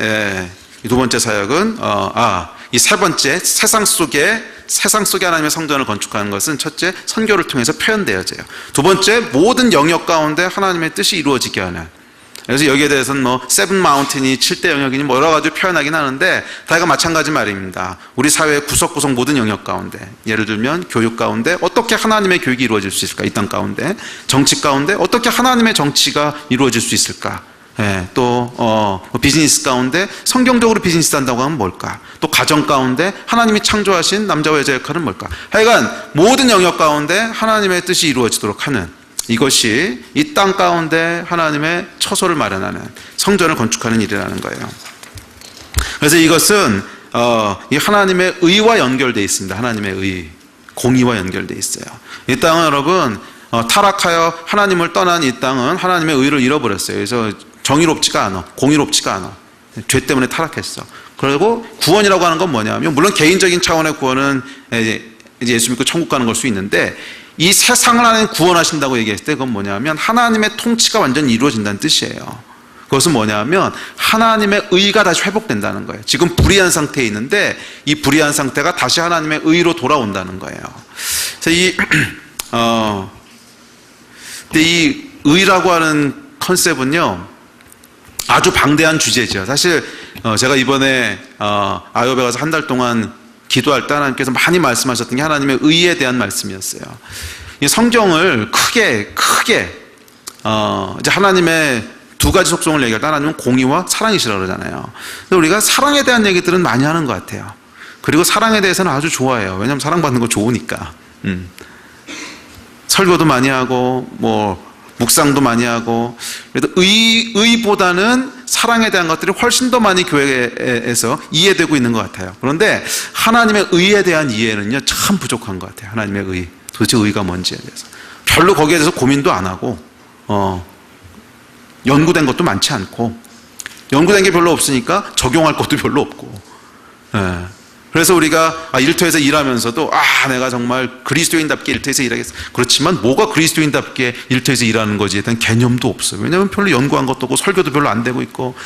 이 두 번째 사역은 이 세 번째 세상 속에 하나님의 성전을 건축하는 것은 첫째 선교를 통해서 표현되어져요. 두 번째 모든 영역 가운데 하나님의 뜻이 이루어지게 하는. 그래서 여기에 대해서는 세븐 마운틴이 7대 영역이니 여러 가지 표현하긴 하는데 다가 마찬가지 말입니다. 우리 사회의 구석구석 모든 영역 가운데, 예를 들면 교육 가운데 어떻게 하나님의 교육이 이루어질 수 있을까? 이 땅 가운데 정치 가운데 어떻게 하나님의 정치가 이루어질 수 있을까? 또 비즈니스 가운데 성경적으로 비즈니스 한다고 하면 뭘까? 또 가정 가운데 하나님이 창조하신 남자와 여자 역할은 뭘까? 하여간 모든 영역 가운데 하나님의 뜻이 이루어지도록 하는, 이것이 이 땅 가운데 하나님의 처소를 마련하는, 성전을 건축하는 일이라는 거예요. 그래서 이것은 이 하나님의 의와 연결되어 있습니다. 하나님의 의, 공의와 연결되어 있어요. 이 땅은 여러분 타락하여 하나님을 떠난 이 땅은 하나님의 의를 잃어버렸어요. 그래서 정의롭지가 않아, 공의롭지가 않아. 죄 때문에 타락했어. 그리고 구원이라고 하는 건 뭐냐면, 물론 개인적인 차원의 구원은 이제 예수 믿고 천국 가는 걸 수 있는데, 이 세상을 하나님 구원하신다고 얘기했을 때 그건 뭐냐면 하나님의 통치가 완전히 이루어진다는 뜻이에요. 그것은 뭐냐면 하나님의 의가 다시 회복된다는 거예요. 지금 불의한 상태에 있는데 이 불의한 상태가 다시 하나님의 의로 돌아온다는 거예요. 그래서 이 의라고 하는 컨셉은요 아주 방대한 주제죠. 사실 제가 이번에 아요베 가서 한 달 동안 기도할 때 하나님께서 많이 말씀하셨던 게 하나님의 의에 대한 말씀이었어요. 이 성경을 크게 이제 하나님의 두 가지 속성을 얘기할 때 하나님은 공의와 사랑이시라고 그러잖아요. 근데 우리가 사랑에 대한 얘기들은 많이 하는 것 같아요. 그리고 사랑에 대해서는 아주 좋아해요. 왜냐하면 사랑받는 거 좋으니까. 설교도 많이 하고 묵상도 많이 하고, 그래도 의보다는 사랑에 대한 것들이 훨씬 더 많이 교회에서 이해되고 있는 것 같아요. 그런데 하나님의 의에 대한 이해는요 참 부족한 것 같아요. 하나님의 의, 도대체 의가 뭔지에 대해서 별로 거기에 대해서 고민도 안 하고 연구된 것도 많지 않고, 연구된 게 별로 없으니까 적용할 것도 별로 없고. 그래서 우리가 일터에서 일하면서도 내가 정말 그리스도인답게 일터에서 일하겠어. 그렇지만 뭐가 그리스도인답게 일터에서 일하는 거지에 대한 개념도 없어요. 왜냐하면 별로 연구한 것도 없고 설교도 별로 안 되고 있고,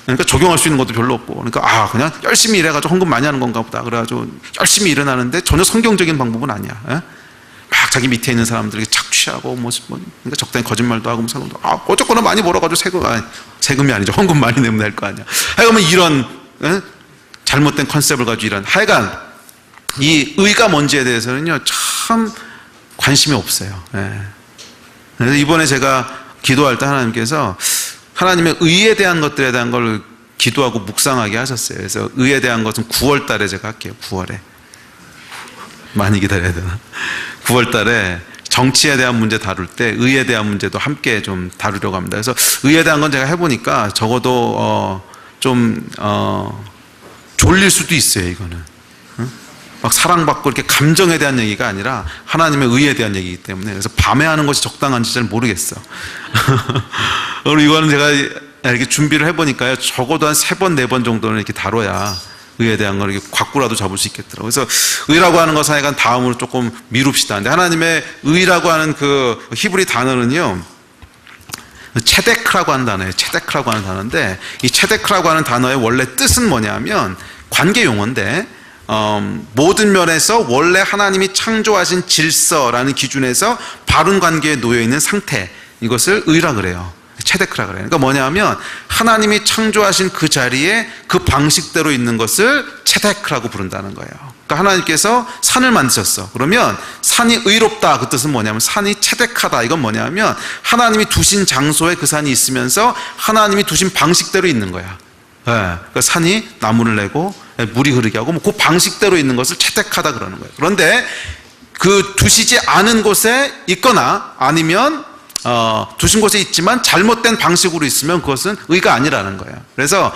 그러니까 적용할 수 있는 것도 별로 없고, 그러니까 그냥 열심히 일해가지고 헌금 많이 하는 건가 보다. 그래가지고 열심히 일어나는데 전혀 성경적인 방법은 아니야. 막 자기 밑에 있는 사람들에게 착취하고 그러니까 적당히 거짓말도 하고 어쨌거나 많이 벌어가지고 세금이 아니죠. 헌금 많이 내면 될 거 아니야. 하여간 이런 잘못된 컨셉을 가지고 일하는, 하여간 이 의가 뭔지에 대해서는요 참 관심이 없어요. 그래서 이번에 제가 기도할 때 하나님께서 하나님의 의에 대한 것들에 대한 걸 기도하고 묵상하게 하셨어요. 그래서 의에 대한 것은 9월 달에 제가 할게요. 9월에 많이 기다려야 되나? 9월 달에 정치에 대한 문제 다룰 때 의에 대한 문제도 함께 좀 다루려고 합니다. 그래서 의에 대한 건 제가 해보니까 적어도 졸릴 수도 있어요. 이거는 막 사랑받고 이렇게 감정에 대한 얘기가 아니라 하나님의 의에 대한 얘기이기 때문에, 그래서 밤에 하는 것이 적당한지 잘 모르겠어. 그리고 이거는 제가 이렇게 준비를 해보니까요 적어도 한 3번 4번 정도는 이렇게 다뤄야 의에 대한 걸 이렇게 곽구라도 잡을 수 있겠더라고요. 그래서 의라고 하는 것은 하여간 다음으로 조금 미룹시다. 근데 하나님의 의라고 하는 그 히브리 단어는요 체데크라고 하는 단어예요. 체데크라고 하는 단어인데, 이 체데크라고 하는 단어의 원래 뜻은 뭐냐면 관계 용어인데, 모든 면에서 원래 하나님이 창조하신 질서라는 기준에서 바른 관계에 놓여 있는 상태, 이것을 의라 그래요. 체데크라 그래요. 그러니까 뭐냐면 하나님이 창조하신 그 자리에 그 방식대로 있는 것을 체데크라고 부른다는 거예요. 그러니까 하나님께서 산을 만드셨어. 그러면 산이 의롭다, 그 뜻은 뭐냐면 산이 체데크하다, 이건 뭐냐면 하나님이 두신 장소에 그 산이 있으면서 하나님이 두신 방식대로 있는 거야. 그러니까 산이 나무를 내고 물이 흐르게 하고 그 방식대로 있는 것을 체데크하다 그러는 거예요. 그런데 그 두시지 않은 곳에 있거나 아니면 두신 곳에 있지만 잘못된 방식으로 있으면 그것은 의가 아니라는 거예요. 그래서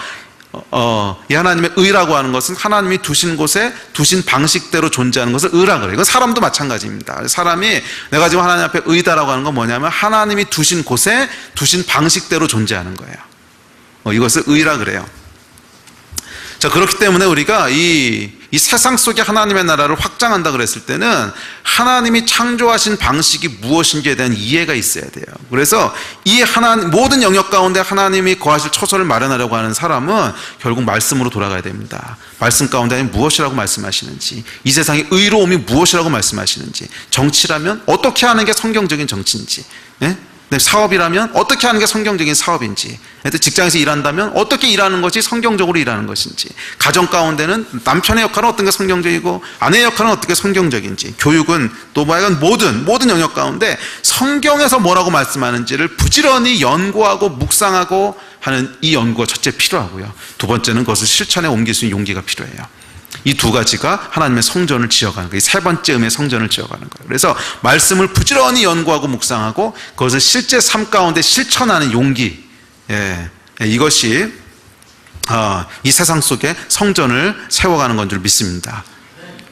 이 하나님의 의라고 하는 것은 하나님이 두신 곳에 두신 방식대로 존재하는 것을 의라고 그래요. 이건 사람도 마찬가지입니다. 사람이 내가 지금 하나님 앞에 의다라고 하는 건 뭐냐면 하나님이 두신 곳에 두신 방식대로 존재하는 거예요. 이것을 의라 그래요. 자, 그렇기 때문에 우리가 이 세상 속에 하나님의 나라를 확장한다 그랬을 때는 하나님이 창조하신 방식이 무엇인지에 대한 이해가 있어야 돼요. 그래서 이 모든 영역 가운데 하나님이 거하실 처소를 마련하려고 하는 사람은 결국 말씀으로 돌아가야 됩니다. 말씀 가운데 무엇이라고 말씀하시는지, 이 세상의 의로움이 무엇이라고 말씀하시는지, 정치라면 어떻게 하는 게 성경적인 정치인지, 사업이라면 어떻게 하는 게 성경적인 사업인지, 직장에서 일한다면 어떻게 일하는 것이 성경적으로 일하는 것인지, 가정 가운데는 남편의 역할은 어떤 게 성경적이고 아내의 역할은 어떻게 성경적인지, 교육은 또 모든 영역 가운데 성경에서 뭐라고 말씀하는지를 부지런히 연구하고 묵상하고 하는 이 연구가 첫째 필요하고요, 두 번째는 그것을 실천에 옮길 수 있는 용기가 필요해요. 이 두 가지가 하나님의 성전을 지어가는 거예요. 세 번째 의미의 성전을 지어가는 거예요. 그래서 말씀을 부지런히 연구하고 묵상하고 그것을 실제 삶 가운데 실천하는 용기, 이것이 이 세상 속에 성전을 세워가는 건 줄 믿습니다.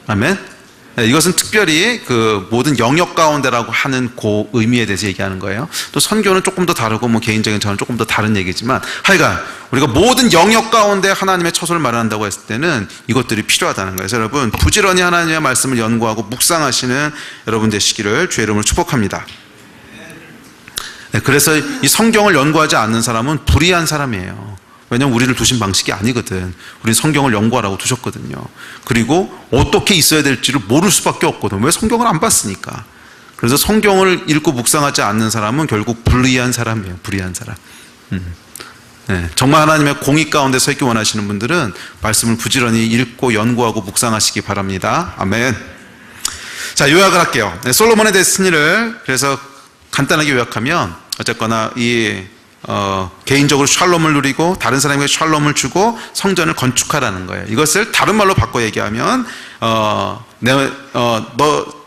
아멘. 이것은 특별히 그 모든 영역 가운데라고 하는 그 의미에 대해서 얘기하는 거예요. 또 선교는 조금 더 다르고 개인적인 저는 조금 더 다른 얘기지만, 하여간 우리가 모든 영역 가운데 하나님의 처소를 마련한다고 했을 때는 이것들이 필요하다는 거예요. 그래서 여러분, 부지런히 하나님의 말씀을 연구하고 묵상하시는 여러분 되시기를 주의 이름으로 축복합니다. 그래서 이 성경을 연구하지 않는 사람은 불의한 사람이에요. 왜냐하면 우리를 두신 방식이 아니거든. 우리는 성경을 연구하라고 두셨거든요. 그리고 어떻게 있어야 될지를 모를 수밖에 없거든. 왜? 성경을 안 봤으니까. 그래서 성경을 읽고 묵상하지 않는 사람은 결국 불의한 사람이에요. 불의한 사람. 정말 하나님의 공의 가운데 서 있기 원하시는 분들은 말씀을 부지런히 읽고 연구하고 묵상하시기 바랍니다. 아멘. 자, 요약을 할게요. 솔로몬의 데스티니를 그래서 간단하게 요약하면, 어쨌거나 개인적으로 샬롬을 누리고 다른 사람에게 샬롬을 주고 성전을 건축하라는 거예요. 이것을 다른 말로 바꿔 얘기하면 너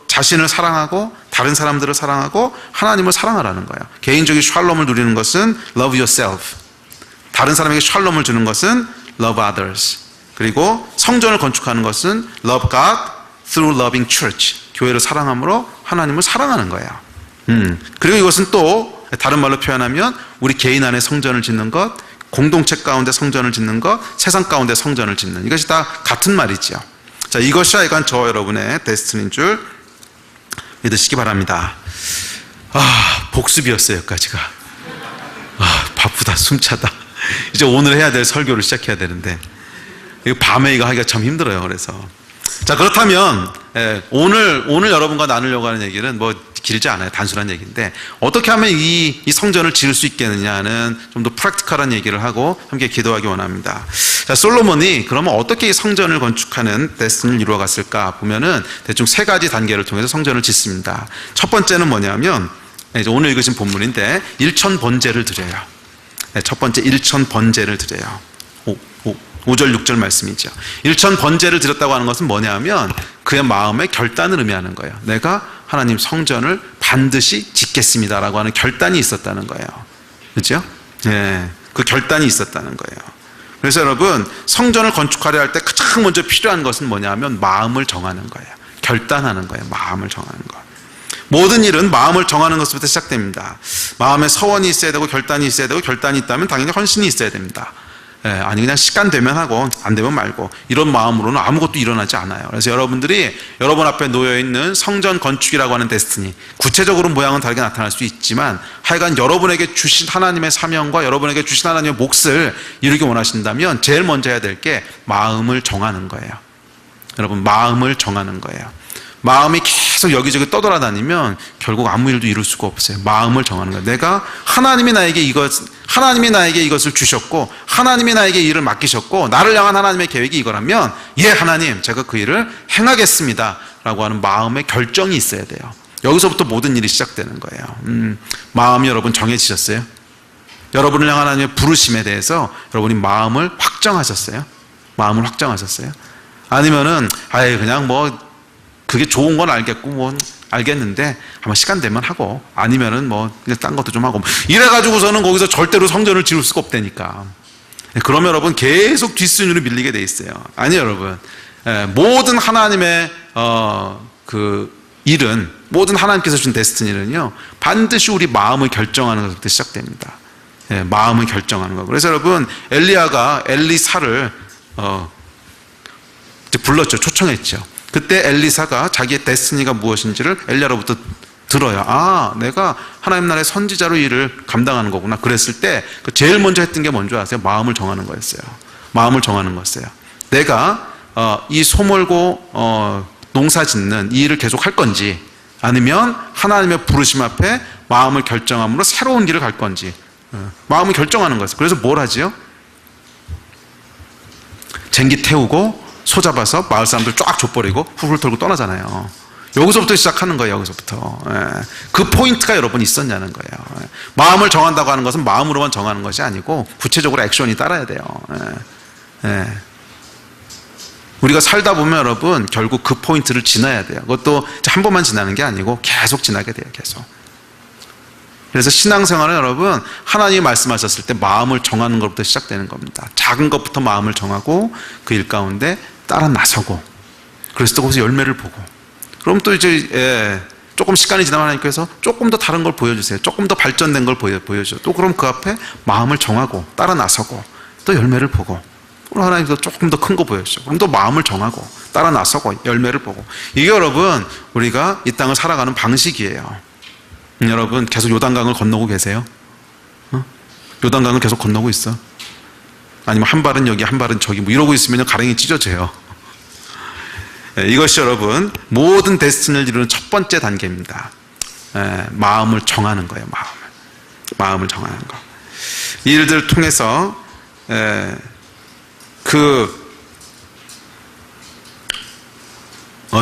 자신을 사랑하고 다른 사람들을 사랑하고 하나님을 사랑하라는 거예요. 개인적인 샬롬을 누리는 것은 love yourself, 다른 사람에게 샬롬을 주는 것은 love others, 그리고 성전을 건축하는 것은 love God through loving church, 교회를 사랑함으로 하나님을 사랑하는 거예요. 그리고 이것은 또 다른 말로 표현하면 우리 개인 안에 성전을 짓는 것, 공동체 가운데 성전을 짓는 것, 세상 가운데 성전을 짓는, 이것이 다 같은 말이죠. 자, 이것이 하여간 저 여러분의 데스티니인 줄 믿으시기 바랍니다. 복습이었어요, 여기까지가. 바쁘다, 숨차다. 이제 오늘 해야 될 설교를 시작해야 되는데 밤에 이거 하기가 참 힘들어요. 그래서 자, 그렇다면 오늘 여러분과 나누려고 하는 얘기는 길지 않아요. 단순한 얘기인데, 어떻게 하면 이 성전을 지을 수 있겠느냐는 좀 더 프랙티컬한 얘기를 하고 함께 기도하기 원합니다. 자, 솔로몬이 그러면 어떻게 이 성전을 건축하는 데스티니를 이루어갔을까 보면은 대충 세 가지 단계를 통해서 성전을 짓습니다. 첫 번째는 뭐냐면, 오늘 읽으신 본문인데 일천 번제를 드려요. 첫 번째, 일천 번제를 드려요. 5절 6절 말씀이죠. 일천 번제를 드렸다고 하는 것은 뭐냐면 그의 마음의 결단을 의미하는 거예요. 내가 하나님 성전을 반드시 짓겠습니다라고 하는 결단이 있었다는 거예요. 그렇죠? 그 결단이 있었다는 거예요. 그래서 여러분, 성전을 건축하려 할 때 가장 먼저 필요한 것은 뭐냐면 마음을 정하는 거예요. 결단하는 거예요. 마음을 정하는 거. 모든 일은 마음을 정하는 것부터 시작됩니다. 마음에 서원이 있어야 되고 결단이 있어야 되고, 결단이 있다면 당연히 헌신이 있어야 됩니다. 아니 그냥 시간 되면 하고 안 되면 말고, 이런 마음으로는 아무것도 일어나지 않아요. 그래서 여러분들이 여러분 앞에 놓여있는 성전 건축이라고 하는 데스티니, 구체적으로 모양은 다르게 나타날 수 있지만 하여간 여러분에게 주신 하나님의 사명과 여러분에게 주신 하나님의 몫을 이루기 원하신다면 제일 먼저 해야 될 게 마음을 정하는 거예요. 여러분, 마음을 정하는 거예요. 마음이 계속 여기저기 떠돌아다니면 결국 아무 일도 이룰 수가 없어요. 마음을 정하는 거예요. 내가 하나님이 나에게 이것을 주셨고, 하나님이 나에게 일을 맡기셨고, 나를 향한 하나님의 계획이 이거라면, 예, 하나님, 제가 그 일을 행하겠습니다 라고 하는 마음의 결정이 있어야 돼요. 여기서부터 모든 일이 시작되는 거예요. 마음이 여러분 정해지셨어요? 여러분을 향한 하나님의 부르심에 대해서 여러분이 마음을 확정하셨어요? 마음을 확정하셨어요? 아니면은 그냥 그게 좋은 건 알겠는데 아마 시간 되면 하고, 아니면은 그냥 딴 것도 좀 하고, 이래가지고서는 거기서 절대로 성전을 지을 수가 없다니까. 그러면 여러분 계속 뒷순위로 밀리게 돼 있어요. 아니, 여러분, 모든 하나님의 그 일은, 모든 하나님께서 준 데스티니는요 반드시 우리 마음을 결정하는 것부터 시작됩니다. 마음을 결정하는 거. 그래서 여러분, 엘리야가 엘리사를 이제 불렀죠. 초청했죠. 그때 엘리사가 자기의 데스티니가 무엇인지를 엘리야로부터 들어요. 아, 내가 하나님 나라의 선지자로 일을 감당하는 거구나. 그랬을 때 제일 먼저 했던 게 뭔지 아세요? 마음을 정하는 거였어요. 마음을 정하는 거였어요. 내가 이 소몰고 농사 짓는 이 일을 계속 할 건지, 아니면 하나님의 부르심 앞에 마음을 결정함으로 새로운 길을 갈 건지 마음을 결정하는 거였어요. 그래서 뭘 하지요? 쟁기 태우고 소 잡아서 마을 사람들 쫙 줘버리고 훌훌 털고 떠나잖아요. 여기서부터 시작하는 거예요. 여기서부터. 그 포인트가 여러분 있었냐는 거예요. 마음을 정한다고 하는 것은 마음으로만 정하는 것이 아니고 구체적으로 액션이 따라야 돼요. 우리가 살다 보면 여러분 결국 그 포인트를 지나야 돼요. 그것도 한 번만 지나는 게 아니고 계속 지나게 돼요. 계속. 그래서 신앙생활은 여러분 하나님이 말씀하셨을 때 마음을 정하는 것부터 시작되는 겁니다. 작은 것부터 마음을 정하고 그 일 가운데 따라 나서고, 그래서 또 거기서 열매를 보고, 그럼 또 이제 조금 시간이 지나면 하나님께서 조금 더 다른 걸 보여주세요. 조금 더 발전된 걸 보여줘. 또 그럼 그 앞에 마음을 정하고 따라 나서고 또 열매를 보고, 그럼 하나님께서 조금 더 큰 거 보여주죠. 그럼 또 마음을 정하고 따라 나서고 열매를 보고. 이게 여러분 우리가 이 땅을 살아가는 방식이에요. 여러분 계속 요단강을 건너고 계세요? 요단강을 계속 건너고 있어? 아니면 한 발은 여기 한 발은 저기 뭐 이러고 있으면 가랭이 찢어져요. 이것이 여러분 모든 데스티니를 이루는 첫 번째 단계입니다. 마음을 정하는 거예요. 마음을 정하는 거. 이 일들을 통해서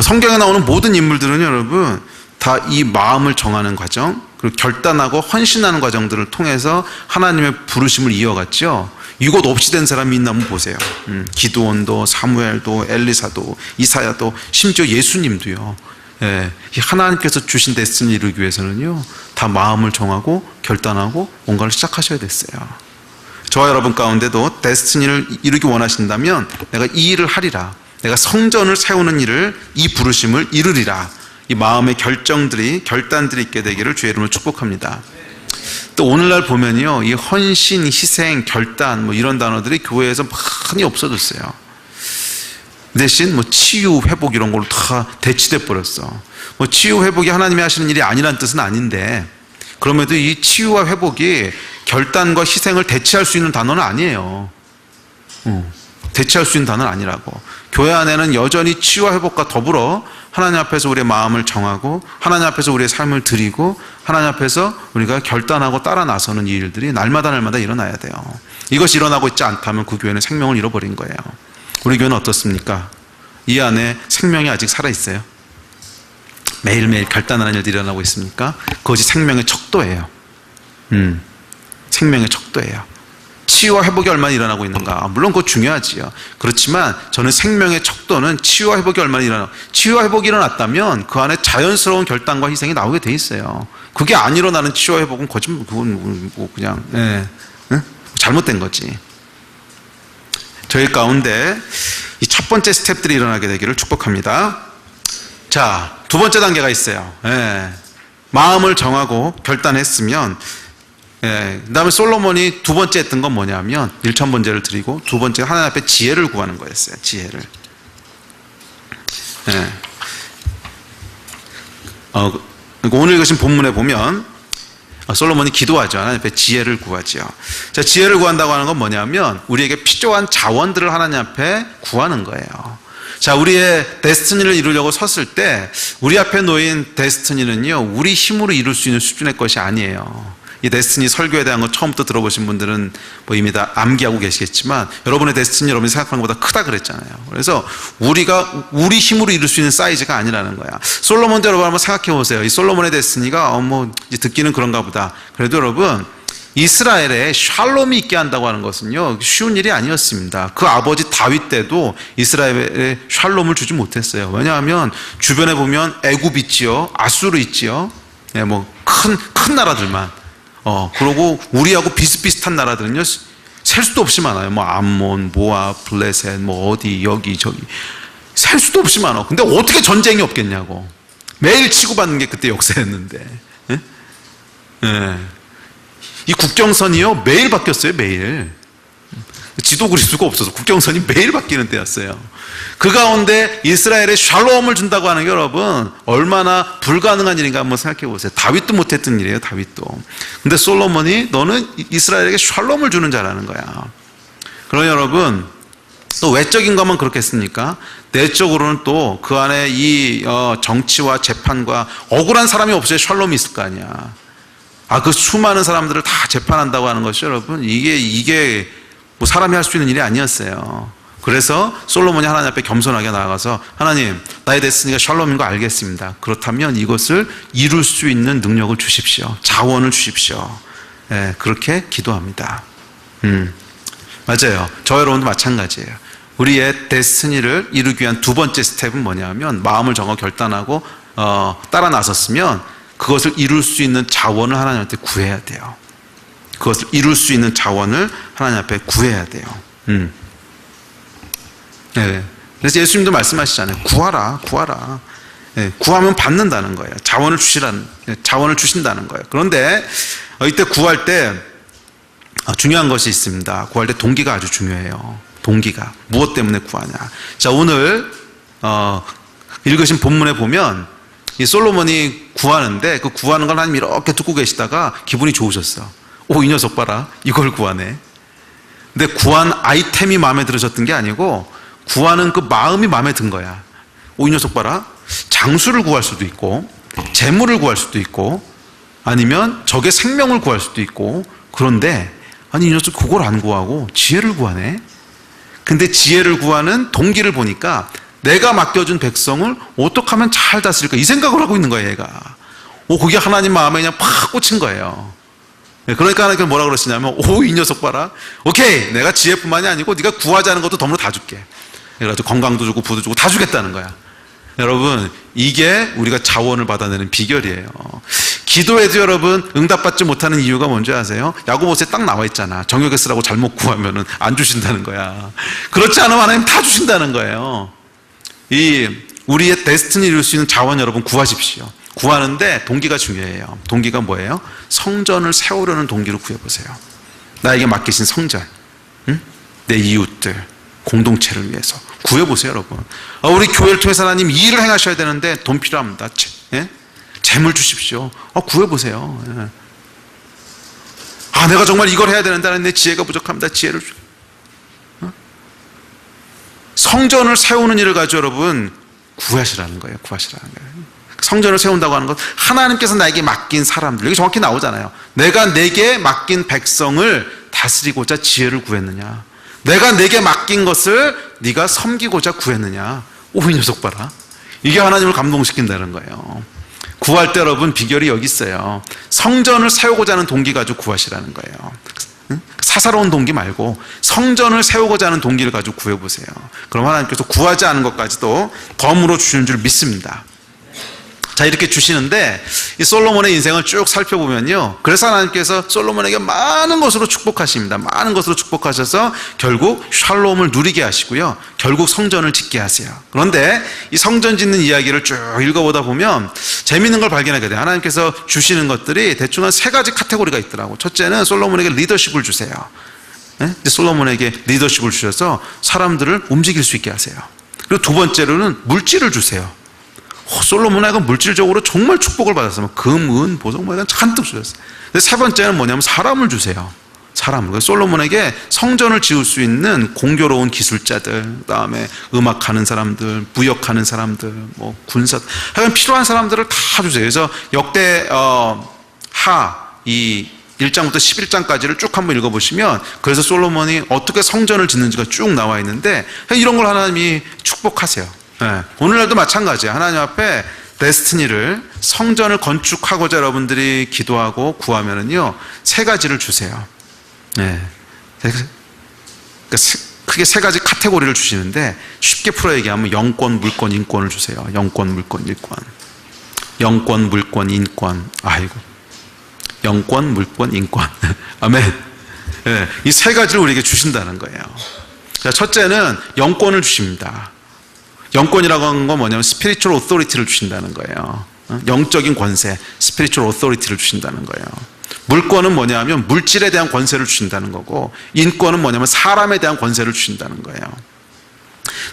성경에 나오는 모든 인물들은 여러분 다 이 마음을 정하는 과정, 그리고 결단하고 헌신하는 과정들을 통해서 하나님의 부르심을 이어갔죠. 이것 없이 된 사람이 있나 한번 보세요. 기드온도, 사무엘도, 엘리사도, 이사야도, 심지어 예수님도요. 하나님께서 주신 데스티니를 이루기 위해서는요, 다 마음을 정하고 결단하고 뭔가를 시작하셔야 됐어요. 저와 여러분 가운데도 데스티니를 이루기 원하신다면 내가 이 일을 하리라, 내가 성전을 세우는 일을, 이 부르심을 이루리라, 이 마음의 결단들이 있게 되기를 주의 이름으로 축복합니다. 또 오늘날 보면요, 이 헌신, 희생, 결단 뭐 이런 단어들이 교회에서 많이 없어졌어요. 대신 뭐 치유, 회복 이런 걸로 다 대치돼 버렸어. 뭐 치유, 회복이 하나님이 하시는 일이 아니란 뜻은 아닌데, 그럼에도 이 치유와 회복이 결단과 희생을 대체할 수 있는 단어는 아니에요. 대체할 수 있는 단어는 아니라고. 교회 안에는 여전히 치유와 회복과 더불어 하나님 앞에서 우리의 마음을 정하고 하나님 앞에서 우리의 삶을 드리고 하나님 앞에서 우리가 결단하고 따라 나서는 이 일들이 날마다 일어나야 돼요. 이것이 일어나고 있지 않다면 그 교회는 생명을 잃어버린 거예요. 우리 교회는 어떻습니까? 이 안에 생명이 아직 살아있어요. 매일매일 결단하는 일들이 일어나고 있습니까? 그것이 생명의 척도예요. 생명의 척도예요. 치유와 회복이 얼마나 일어나고 있는가? 물론 그거 중요하지요. 그렇지만 저는 생명의 척도는 치유와 회복이 얼마나 일어나고, 치유와 회복이 일어났다면 그 안에 자연스러운 결단과 희생이 나오게 돼 있어요. 그게 안 일어나는 치유와 회복은 거짓말, 그건 뭐 그냥 잘못된 거지. 저희 가운데 이 첫 번째 스텝들이 일어나게 되기를 축복합니다. 자, 두 번째 단계가 있어요. 마음을 정하고 결단했으면, 그 다음에 솔로몬이 두 번째 했던 건 뭐냐면 1천 번제를 드리고, 두 번째 하나님 앞에 지혜를 구하는 거였어요. 지혜를. 오늘 읽으신 본문에 보면 솔로몬이 기도하죠. 하나님 앞에 지혜를 구하죠. 자, 지혜를 구한다고 하는 건 뭐냐면 우리에게 필요한 자원들을 하나님 앞에 구하는 거예요. 자, 우리의 데스티니를 이루려고 섰을 때 우리 앞에 놓인 데스티니는요, 우리 힘으로 이룰 수 있는 수준의 것이 아니에요. 이 데스티니 설교에 대한 거 처음부터 들어보신 분들은 뭐 이미 다 암기하고 계시겠지만, 여러분의 데스티니 여러분이 생각하는 것보다 크다 그랬잖아요. 그래서 우리가 우리 힘으로 이룰 수 있는 사이즈가 아니라는 거야. 솔로몬도 여러분 한번 생각해 보세요. 이 솔로몬의 데스티니가 뭐 이제 듣기는 그런가 보다. 그래도 여러분, 이스라엘에 샬롬이 있게 한다고 하는 것은요, 쉬운 일이 아니었습니다. 그 아버지 다윗 때도 이스라엘에 샬롬을 주지 못했어요. 왜냐하면 주변에 보면 애굽 있지요, 아수르 있지요, 뭐 큰 나라들만. 그리고 우리하고 비슷비슷한 나라들은요, 셀 수도 없이 많아요. 뭐 암몬, 모압, 블레셋, 뭐 어디 여기 저기 셀 수도 없이 많아. 근데 어떻게 전쟁이 없겠냐고. 매일 치고받는 게 그때 역사였는데. 이 국경선이요 매일 바뀌었어요. 매일. 지도 그릴 수가 없어서 국경선이 매일 바뀌는 때였어요. 그 가운데 이스라엘에 샬롬을 준다고 하는 게 여러분 얼마나 불가능한 일인가 한번 생각해 보세요. 다윗도 못했던 일이에요. 다윗도. 근데 솔로몬이 너는 이스라엘에게 샬롬을 주는 자라는 거야. 그러나 여러분 또 외적인 것만 그렇겠습니까? 내적으로는 또 그 안에 이 정치와 재판과 억울한 사람이 없어야 샬롬이 있을 거 아니야. 그 수많은 사람들을 다 재판한다고 하는 것이 여러분 이게 뭐 사람이 할 수 있는 일이 아니었어요. 그래서 솔로몬이 하나님 앞에 겸손하게 나아가서 하나님 나의 데스티니가 샬롬인 거 알겠습니다. 그렇다면 이것을 이룰 수 있는 능력을 주십시오. 자원을 주십시오. 예, 그렇게 기도합니다. 맞아요. 저 여러분도 마찬가지예요. 우리의 데스티니를 이루기 위한 두 번째 스텝은 뭐냐면 마음을 정하 결단하고 따라 나섰으면 그것을 이룰 수 있는 자원을 하나님한테 구해야 돼요. 그것을 이룰 수 있는 자원을 하나님 앞에 구해야 돼요. 네. 그래서 예수님도 말씀하시잖아요. 구하라, 구하라. 네. 구하면 받는다는 거예요. 자원을 주신다는 거예요. 그런데 이때 구할 때 중요한 것이 있습니다. 구할 때 동기가 아주 중요해요. 동기가 무엇 때문에 구하냐. 자, 오늘 읽으신 본문에 보면 이 솔로몬이 구하는데 그 구하는 걸 하나님 이렇게 듣고 계시다가 기분이 좋으셨어. 이 녀석 봐라. 이걸 구하네. 근데 구한 아이템이 마음에 들으셨던 게 아니고 구하는 그 마음이 마음에 든 거야. 이 녀석 봐라. 장수를 구할 수도 있고 재물을 구할 수도 있고 아니면 적의 생명을 구할 수도 있고 그런데 이 녀석 그걸 안 구하고 지혜를 구하네. 근데 지혜를 구하는 동기를 보니까 내가 맡겨준 백성을 어떻게 하면 잘 다스릴까 이 생각을 하고 있는 거예요. 얘가 그게 하나님 마음에 그냥 팍 꽂힌 거예요. 그러니까 하나님께서 뭐라 그러시냐면 이 녀석 봐라. 오케이, 내가 지혜뿐만이 아니고 네가 구하자는 것도 덤으로 다 줄게. 그래가지고 건강도 주고 부도 주고 다 주겠다는 거야. 여러분 이게 우리가 자원을 받아내는 비결이에요. 기도에도 여러분 응답받지 못하는 이유가 뭔지 아세요? 야고보서에 딱 나와 있잖아. 정욕에 쓰라고 잘못 구하면은 안 주신다는 거야. 그렇지 않으면 하나님 다 주신다는 거예요. 우리의 데스티니 이룰 수 있는 자원 여러분 구하십시오. 구하는데 동기가 중요해요. 동기가 뭐예요? 성전을 세우려는 동기로 구해보세요. 나에게 맡기신 성전, 내 이웃들, 공동체를 위해서 구해보세요. 여러분 우리 교회를 통해서 하나님 이 일을 행하셔야 되는데 돈 필요합니다. 재물 주십시오. 구해보세요. 내가 정말 이걸 해야 되는데 내 지혜가 부족합니다. 지혜를 성전을 세우는 일을 가지고 여러분 구하시라는 거예요. 구하시라는 거예요. 성전을 세운다고 하는 것, 하나님께서 나에게 맡긴 사람들, 여기 정확히 나오잖아요. 내가 내게 맡긴 백성을 다스리고자 지혜를 구했느냐, 내가 내게 맡긴 것을 네가 섬기고자 구했느냐. 이 녀석 봐라. 이게 하나님을 감동시킨다는 거예요. 구할 때 여러분 비결이 여기 있어요. 성전을 세우고자 하는 동기 가지고 구하시라는 거예요. 사사로운 동기 말고 성전을 세우고자 하는 동기를 가지고 구해보세요. 그럼 하나님께서 구하지 않은 것까지도 덤으로 주시는 줄 믿습니다. 자, 이렇게 주시는데 이 솔로몬의 인생을 쭉 살펴보면요, 그래서 하나님께서 솔로몬에게 많은 것으로 축복하십니다. 많은 것으로 축복하셔서 결국 샬롬을 누리게 하시고요, 결국 성전을 짓게 하세요. 그런데 이 성전 짓는 이야기를 쭉 읽어보다 보면 재미있는 걸 발견하게 돼요. 하나님께서 주시는 것들이 대충 한 세 가지 카테고리가 있더라고. 첫째는 솔로몬에게 리더십을 주세요. 솔로몬에게 리더십을 주셔서 사람들을 움직일 수 있게 하세요. 그리고 두 번째로는 물질을 주세요. 솔로몬에게 물질적으로 정말 축복을 받았어요. 금, 은, 보석 뭐 이런 잔뜩 주셨어요. 세 번째는 뭐냐면 사람을 주세요. 사람을. 솔로몬에게 성전을 지을 수 있는 공교로운 기술자들, 그다음에 음악하는 사람들, 무역하는 사람들, 뭐 군사, 하여간 필요한 사람들을 다 주세요. 그래서 역대 이 1장부터 11장까지를 쭉 한번 읽어보시면 그래서 솔로몬이 어떻게 성전을 짓는지가 쭉 나와 있는데 이런 걸 하나님이 축복하세요. 오늘날도 마찬가지예요. 하나님 앞에 데스티니를, 성전을 건축하고자 여러분들이 기도하고 구하면은요, 세 가지를 주세요. 크게 세 가지 카테고리를 주시는데 쉽게 풀어 얘기하면 영권, 물권, 인권을 주세요. 영권, 물권, 인권. 영권, 물권, 인권. 영권, 물권, 인권. 아멘. 이 세 가지를 우리에게 주신다는 거예요. 자, 첫째는 영권을 주십니다. 영권이라고 하는 건 뭐냐면 스피리추얼 오토리티를 주신다는 거예요. 영적인 권세, 스피리추얼 오토리티를 주신다는 거예요. 물권은 뭐냐면 물질에 대한 권세를 주신다는 거고, 인권은 뭐냐면 사람에 대한 권세를 주신다는 거예요.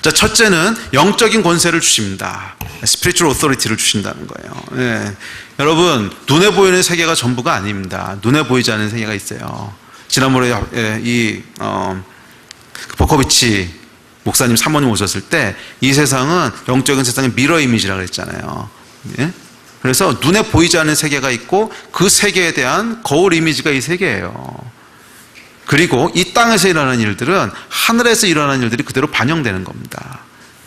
자, 첫째는 영적인 권세를 주십니다. Spiritual authority를 주신다는 거예요. 예. 여러분, 눈에 보이는 세계가 전부가 아닙니다. 눈에 보이지 않는 세계가 있어요. 지난번에 버커비치 목사님 사모님 오셨을 때 이 세상은 영적인 세상의 미러 이미지라고 그랬잖아요. 예? 그래서 눈에 보이지 않는 세계가 있고 그 세계에 대한 거울 이미지가 이 세계예요. 그리고 이 땅에서 일어나는 일들은 하늘에서 일어나는 일들이 그대로 반영되는 겁니다.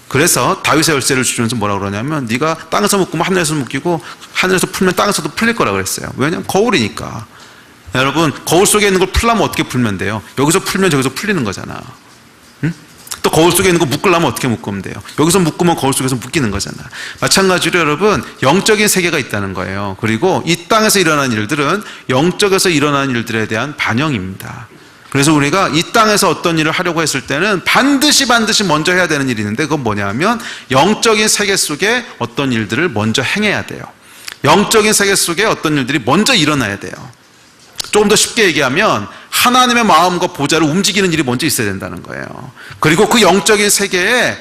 그래서 다윗의 열쇠를 주면서 뭐라고 그러냐면 네가 땅에서 묶으면 하늘에서 묶이고 하늘에서 풀면 땅에서도 풀릴 거라고 그랬어요. 왜냐하면 거울이니까. 여러분, 거울 속에 있는 걸 풀려면 어떻게 풀면 돼요? 여기서 풀면 저기서 풀리는 거잖아. 응? 또 거울 속에 있는 거 묶으려면 어떻게 묶으면 돼요? 여기서 묶으면 거울 속에서 묶이는 거잖아. 마찬가지로 여러분, 영적인 세계가 있다는 거예요. 그리고 이 땅에서 일어나는 일들은 영적에서 일어나는 일들에 대한 반영입니다. 그래서 우리가 이 땅에서 어떤 일을 하려고 했을 때는 반드시 먼저 해야 되는 일이 있는데, 그건 뭐냐면 영적인 세계 속에 어떤 일들을 먼저 행해야 돼요. 영적인 세계 속에 어떤 일들이 먼저 일어나야 돼요. 조금 더 쉽게 얘기하면 하나님의 마음과 보좌를 움직이는 일이 먼저 있어야 된다는 거예요. 그리고 그 영적인 세계에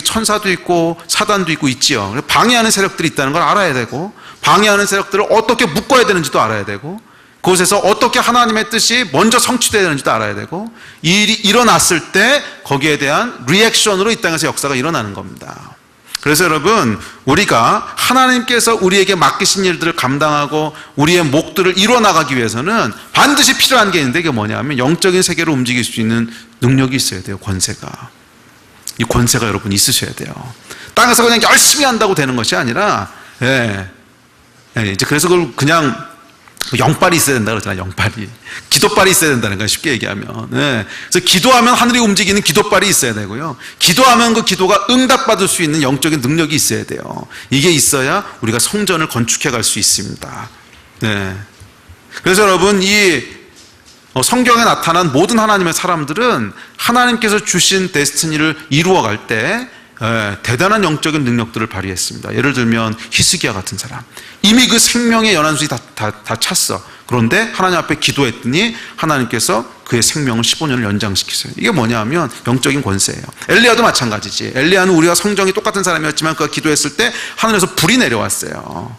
천사도 있고 사단도 있고 있지요. 방해하는 세력들이 있다는 걸 알아야 되고, 방해하는 세력들을 어떻게 묶어야 되는지도 알아야 되고, 그곳에서 어떻게 하나님의 뜻이 먼저 성취되어야 되는지도 알아야 되고, 이 일이 일어났을 때 거기에 대한 리액션으로 이 땅에서 역사가 일어나는 겁니다. 그래서 여러분, 우리가 하나님께서 우리에게 맡기신 일들을 감당하고 우리의 목들을 이뤄나가기 위해서는 반드시 필요한 게 있는데, 이게 뭐냐면 영적인 세계로 움직일 수 있는 능력이 있어야 돼요. 권세가. 이 권세가 여러분 있으셔야 돼요. 땅에서 그냥 열심히 한다고 되는 것이 아니라, 이제 그래서 그걸 그냥 영빨이 있어야 된다 그러잖아요. 영빨이. 기도빨이 있어야 된다는 거예요. 쉽게 얘기하면. 그래서 기도하면 하늘이 움직이는 기도빨이 있어야 되고요. 기도하면 그 기도가 응답받을 수 있는 영적인 능력이 있어야 돼요. 이게 있어야 우리가 성전을 건축해 갈 수 있습니다. 그래서 여러분, 이 성경에 나타난 모든 하나님의 사람들은 하나님께서 주신 데스티니를 이루어 갈 때 대단한 영적인 능력들을 발휘했습니다. 예를 들면 히스기야 같은 사람, 이미 그 생명의 연한술이 다 찼어. 그런데 하나님 앞에 기도했더니 하나님께서 그의 생명을 15년을 연장시키세요. 이게 뭐냐면 영적인 권세예요. 엘리야도 마찬가지지. 엘리야는 우리가 성정이 똑같은 사람이었지만 그가 기도했을 때 하늘에서 불이 내려왔어요.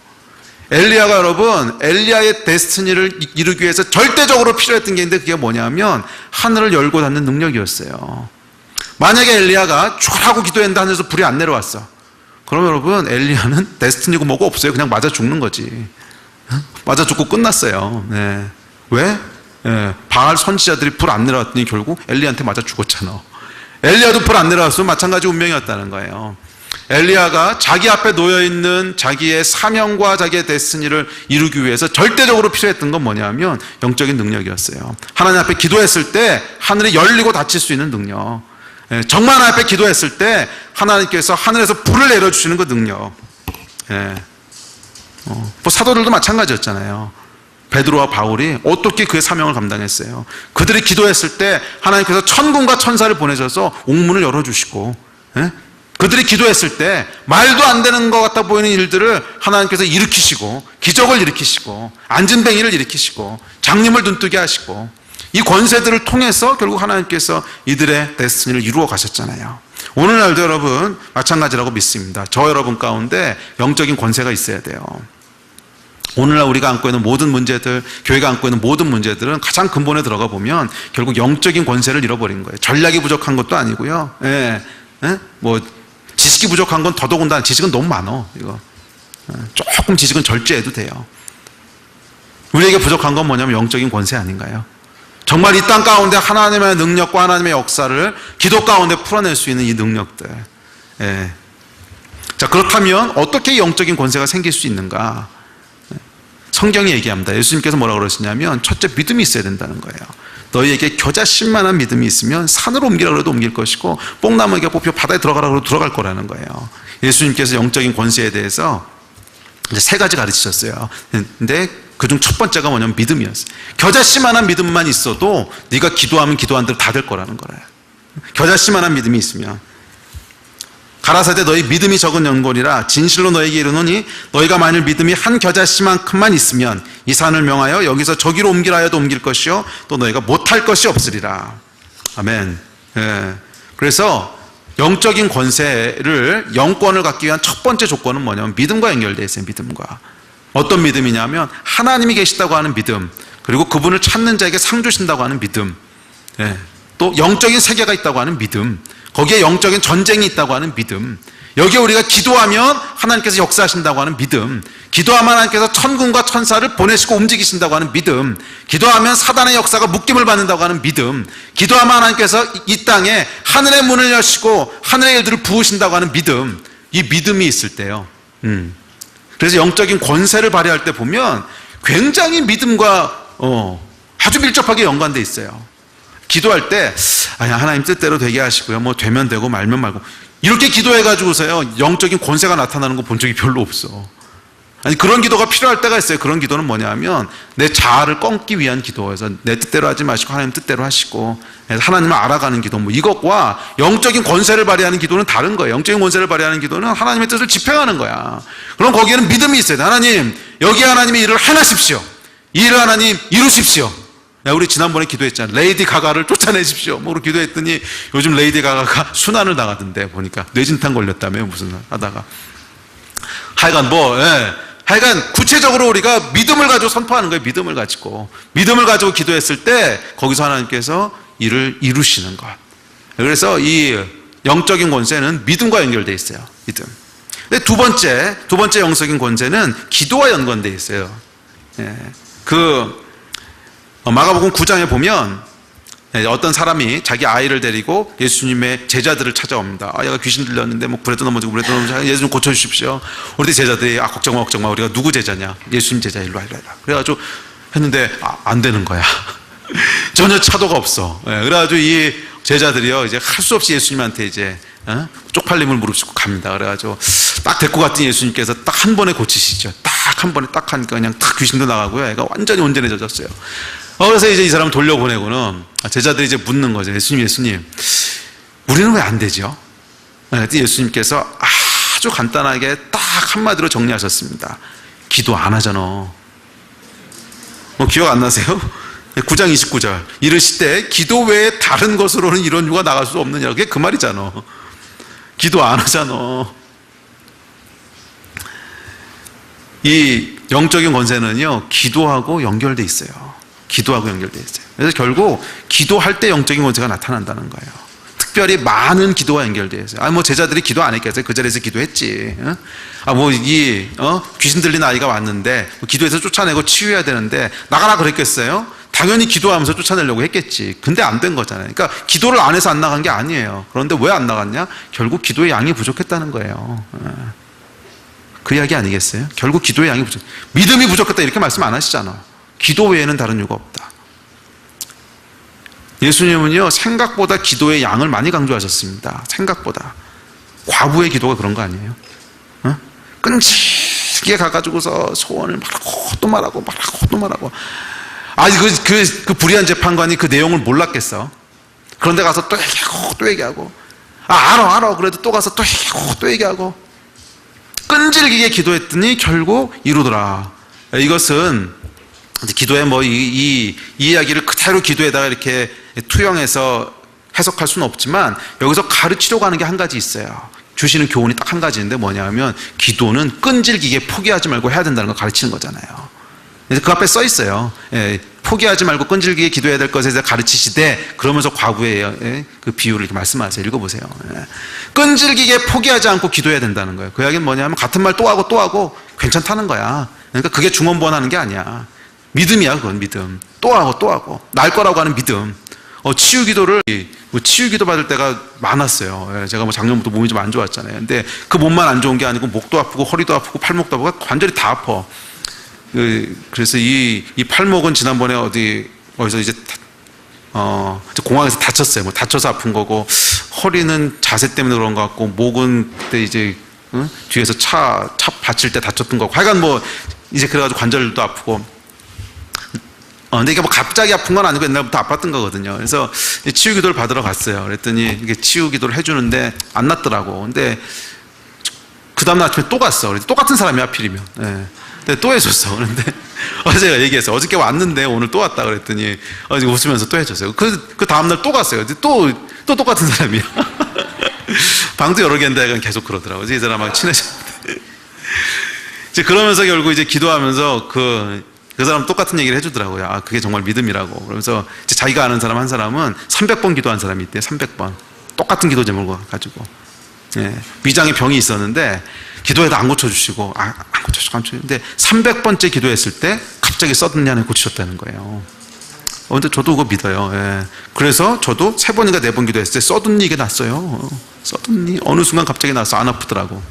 엘리야가 여러분, 엘리야의 데스티니를 이루기 위해서 절대적으로 필요했던 게 있는데, 그게 뭐냐면 하늘을 열고 닫는 능력이었어요. 만약에 엘리야가 죽으라고 기도했는데 하늘에서 불이 안 내려왔어. 그럼 여러분, 엘리야는 데스티니고 뭐고 없어요. 그냥 맞아 죽는 거지. 맞아 죽고 끝났어요. 왜? 바알 선지자들이 불 안 내려왔더니 결국 엘리야한테 맞아 죽었잖아. 엘리야도 불 안 내려왔으면 마찬가지 운명이었다는 거예요. 엘리야가 자기 앞에 놓여있는 자기의 사명과 자기의 데스티니를 이루기 위해서 절대적으로 필요했던 건 뭐냐면 영적인 능력이었어요. 하나님 앞에 기도했을 때 하늘이 열리고 닫힐 수 있는 능력. 정말 하나님 앞에 기도했을 때 하나님께서 하늘에서 불을 내려주시는 그 능력. 사도들도 마찬가지였잖아요. 베드로와 바울이 어떻게 그의 사명을 감당했어요. 그들이 기도했을 때 하나님께서 천군과 천사를 보내셔서 옥문을 열어주시고, 그들이 기도했을 때 말도 안 되는 것 같아 보이는 일들을 하나님께서 일으키시고, 기적을 일으키시고, 앉은뱅이를 일으키시고, 장님을 눈뜨게 하시고, 이 권세들을 통해서 결국 하나님께서 이들의 데스티니를 이루어 가셨잖아요. 오늘날도 여러분 마찬가지라고 믿습니다. 저 여러분 가운데 영적인 권세가 있어야 돼요. 오늘날 우리가 안고 있는 모든 문제들, 교회가 안고 있는 모든 문제들은 가장 근본에 들어가 보면 결국 영적인 권세를 잃어버린 거예요. 전략이 부족한 것도 아니고요. 지식이 부족한 건 더더군다나, 지식은 너무 많어. 이거 조금 지식은 절제해도 돼요. 우리에게 부족한 건 뭐냐면 영적인 권세 아닌가요? 정말 이 땅 가운데 하나님의 능력과 하나님의 역사를 기도 가운데 풀어낼 수 있는 이 능력들. 자, 그렇다면 어떻게 영적인 권세가 생길 수 있는가? 성경이 얘기합니다. 예수님께서 뭐라고 그러시냐면 첫째, 믿음이 있어야 된다는 거예요. 너희에게 겨자씨만한 믿음이 있으면 산으로 옮기라 그래도 옮길 것이고 뽕나무에게 뽑혀 바다에 들어가라 그래도 들어갈 거라는 거예요. 예수님께서 영적인 권세에 대해서 이제 세 가지 가르치셨어요. 근데 그중 첫 번째가 뭐냐면 믿음이었어요. 겨자씨만한 믿음만 있어도 네가 기도하면 기도한 대로 다 될 거라는 거예요. 겨자씨만한 믿음이 있으면. 가라사대 너희 믿음이 적은 영혼이라 진실로 너에게 이르노니 너희가 만일 믿음이 한 겨자씨만큼만 있으면 이 산을 명하여 여기서 저기로 옮기라 하여도 옮길 것이요 또 너희가 못할 것이 없으리라. 아멘. 예. 그래서 영적인 권세를 영권을 갖기 위한 첫 번째 조건은 뭐냐면 믿음과 연결되어 있어요. 믿음과. 어떤 믿음이냐면 하나님이 계시다고 하는 믿음, 그리고 그분을 찾는 자에게 상 주신다고 하는 믿음, 예. 또 영적인 세계가 있다고 하는 믿음, 거기에 영적인 전쟁이 있다고 하는 믿음, 여기에 우리가 기도하면 하나님께서 역사하신다고 하는 믿음, 기도하면 하나님께서 천군과 천사를 보내시고 움직이신다고 하는 믿음, 기도하면 사단의 역사가 묶임을 받는다고 하는 믿음, 기도하면 하나님께서 이 땅에 하늘의 문을 여시고 하늘의 일들을 부으신다고 하는 믿음, 이 믿음이 있을 때요. 그래서 영적인 권세를 발휘할 때 보면 굉장히 믿음과 아주 밀접하게 연관되어 있어요. 기도할 때 하나님 뜻대로 되게 하시고요, 뭐 되면 되고 말면 말고 이렇게 기도해가지고서요 영적인 권세가 나타나는 거 본 적이 별로 없어. 아니, 그런 기도가 필요할 때가 있어요. 그런 기도는 뭐냐면 내 자아를 꺾기 위한 기도에서 내 뜻대로 하지 마시고 하나님 뜻대로 하시고 하나님을 알아가는 기도, 뭐 이것과 영적인 권세를 발휘하는 기도는 다른 거예요. 영적인 권세를 발휘하는 기도는 하나님의 뜻을 집행하는 거야. 그럼 거기에는 믿음이 있어야 돼. 하나님, 여기 하나님의 일을 해나십시오. 이 일을 하나님 이루십시오. 우리 지난번에 기도했잖아요. 레이디 가가를 쫓아내십시오. 뭐로 기도했더니 요즘 레이디 가가가 순환을 나가던데, 보니까 뇌진탕 걸렸다며 무슨 하다가. 하여간 하여간 구체적으로 우리가 믿음을 가지고 선포하는 거예요. 믿음을 가지고 기도했을 때 거기서 하나님께서 일을 이루시는 것. 그래서 이 영적인 권세는 믿음과 연결되어 있어요. 믿음. 근데 두 번째 영적인 권세는 기도와 연관되어 있어요. 마가복음 9장에 보면 어떤 사람이 자기 아이를 데리고 예수님의 제자들을 찾아옵니다. 얘가 귀신 들렸는데 뭐 불에도 넘어지고 예수님 고쳐주십시오. 우리 제자들이 걱정 마 우리가 누구 제자냐? 예수님 제자. 일로 와. 그래가지고 했는데 안 되는 거야. 전혀 차도가 없어. 그래가지고 이 제자들이요 이제 할 수 없이 예수님한테 이제 쪽팔림을 무릅쓰고 갑니다. 그래가지고 딱 데리고 갔더니 예수님께서 딱 한 번에 고치시죠. 딱 한 번에 딱 하니까 그냥 딱 귀신도 나가고요. 애가 완전히 온전해졌어요. 그래서 이제 이 사람 돌려보내고는 제자들이 이제 묻는 거죠. 예수님, 우리는 왜 안 되죠? 예수님께서 아주 간단하게 딱 한마디로 정리하셨습니다. 기도 안 하잖아. 기억 안 나세요? 9장 29절. 이르시되 기도 외에 다른 것으로는 이런 유가 나갈 수 없느냐. 그게 그 말이잖아. 기도 안 하잖아. 이 영적인 권세는요, 기도하고 연결돼 있어요. 그래서 결국 기도할 때 영적인 권세가 나타난다는 거예요. 특별히 많은 기도와 연결되어 있어요. 제자들이 기도 안 했겠어요? 그 자리에서 기도했지. 귀신 들린 아이가 왔는데 기도해서 쫓아내고 치유해야 되는데 나가라 그랬겠어요? 당연히 기도하면서 쫓아내려고 했겠지. 근데 안 된 거잖아요. 그러니까 기도를 안 해서 안 나간 게 아니에요. 그런데 왜 안 나갔냐? 결국 기도의 양이 부족했다는 거예요. 그 이야기 아니겠어요? 결국 기도의 양이 믿음이 부족했다 이렇게 말씀 안 하시잖아. 기도 외에는 다른 이유가 없다. 예수님은요 생각보다 기도의 양을 많이 강조하셨습니다. 생각보다. 과부의 기도가 그런 거 아니에요? 끈질기게 가가지고서 소원을 말하고 또 말하고 그 불의한 재판관이 그 내용을 몰랐겠어. 그런데 가서 또 얘기하고 알아 그래도 또 가서 또 얘기하고 또 얘기하고 끈질기게 기도했더니 결국 이루더라. 이것은 기도에 이 이야기를 그대로 기도에다가 이렇게 투영해서 해석할 수는 없지만 여기서 가르치려고 하는 게 한 가지 있어요. 주시는 교훈이 딱 한 가지인데 뭐냐면 기도는 끈질기게 포기하지 말고 해야 된다는 걸 가르치는 거잖아요. 그래서 그 앞에 써 있어요. 포기하지 말고 끈질기게 기도해야 될 것에 대해서 가르치시되 그러면서 과거의 그 비유를 이렇게 말씀하세요. 읽어보세요. 끈질기게 포기하지 않고 기도해야 된다는 거예요. 그 이야기는 뭐냐면 같은 말 또 하고 괜찮다는 거야. 그러니까 그게 중언부언하는 게 아니야. 믿음이야. 그건 믿음. 또 하고 날 거라고 하는 믿음. 치유 기도 받을 때가 많았어요. 제가 작년부터 몸이 좀 안 좋았잖아요. 근데 그 몸만 안 좋은 게 아니고 목도 아프고 허리도 아프고 팔목도 아프고 관절이 다 아파. 그래서 이 팔목은 지난번에 어디서 이제 공항에서 다쳤어요. 다쳐서 아픈 거고, 허리는 자세 때문에 그런 것 같고, 목은 그때 이제 뒤에서 차 받칠 때 다쳤던 거고, 하여간 이제 그래가지고 관절도 아프고. 근데 이게 뭐 갑자기 아픈 건 아니고 옛날부터 아팠던 거거든요. 그래서 치유 기도를 받으러 갔어요. 그랬더니 이게 치유 기도를 해주는데 안 낫더라고. 근데 그 다음날 아침에 또 갔어. 똑같은 사람이 하필이면. 예. 근데 또 해줬어. 그런데 어제가 얘기했어요. 어저께 왔는데 오늘 또 왔다 그랬더니 어제 웃으면서 또 해줬어요. 그 다음날 또 갔어요. 또 똑같은 사람이야. 방도 여러 개인데 계속 그러더라고요. 이 사람하고 친해졌는데. 이제 그러면서 결국 이제 기도하면서 그 사람 똑같은 얘기를 해주더라고요. 아, 그게 정말 믿음이라고. 그러면서 이제 자기가 아는 사람 한 사람은 300번 기도한 사람이 있대요. 300번. 똑같은 기도 제목을 가지고. 예, 위장에 병이 있었는데 기도해도 안 고쳐주시고 안 고쳐주시고 근데 300번째 기도했을 때 갑자기 서든리 안에 고치셨다는 거예요. 근데 저도 그거 믿어요. 예. 그래서 저도 3번인가 4번 기도했을 때 서든리 이게 났어요. 서든리 어느 순간 갑자기 나서 안 아프더라고.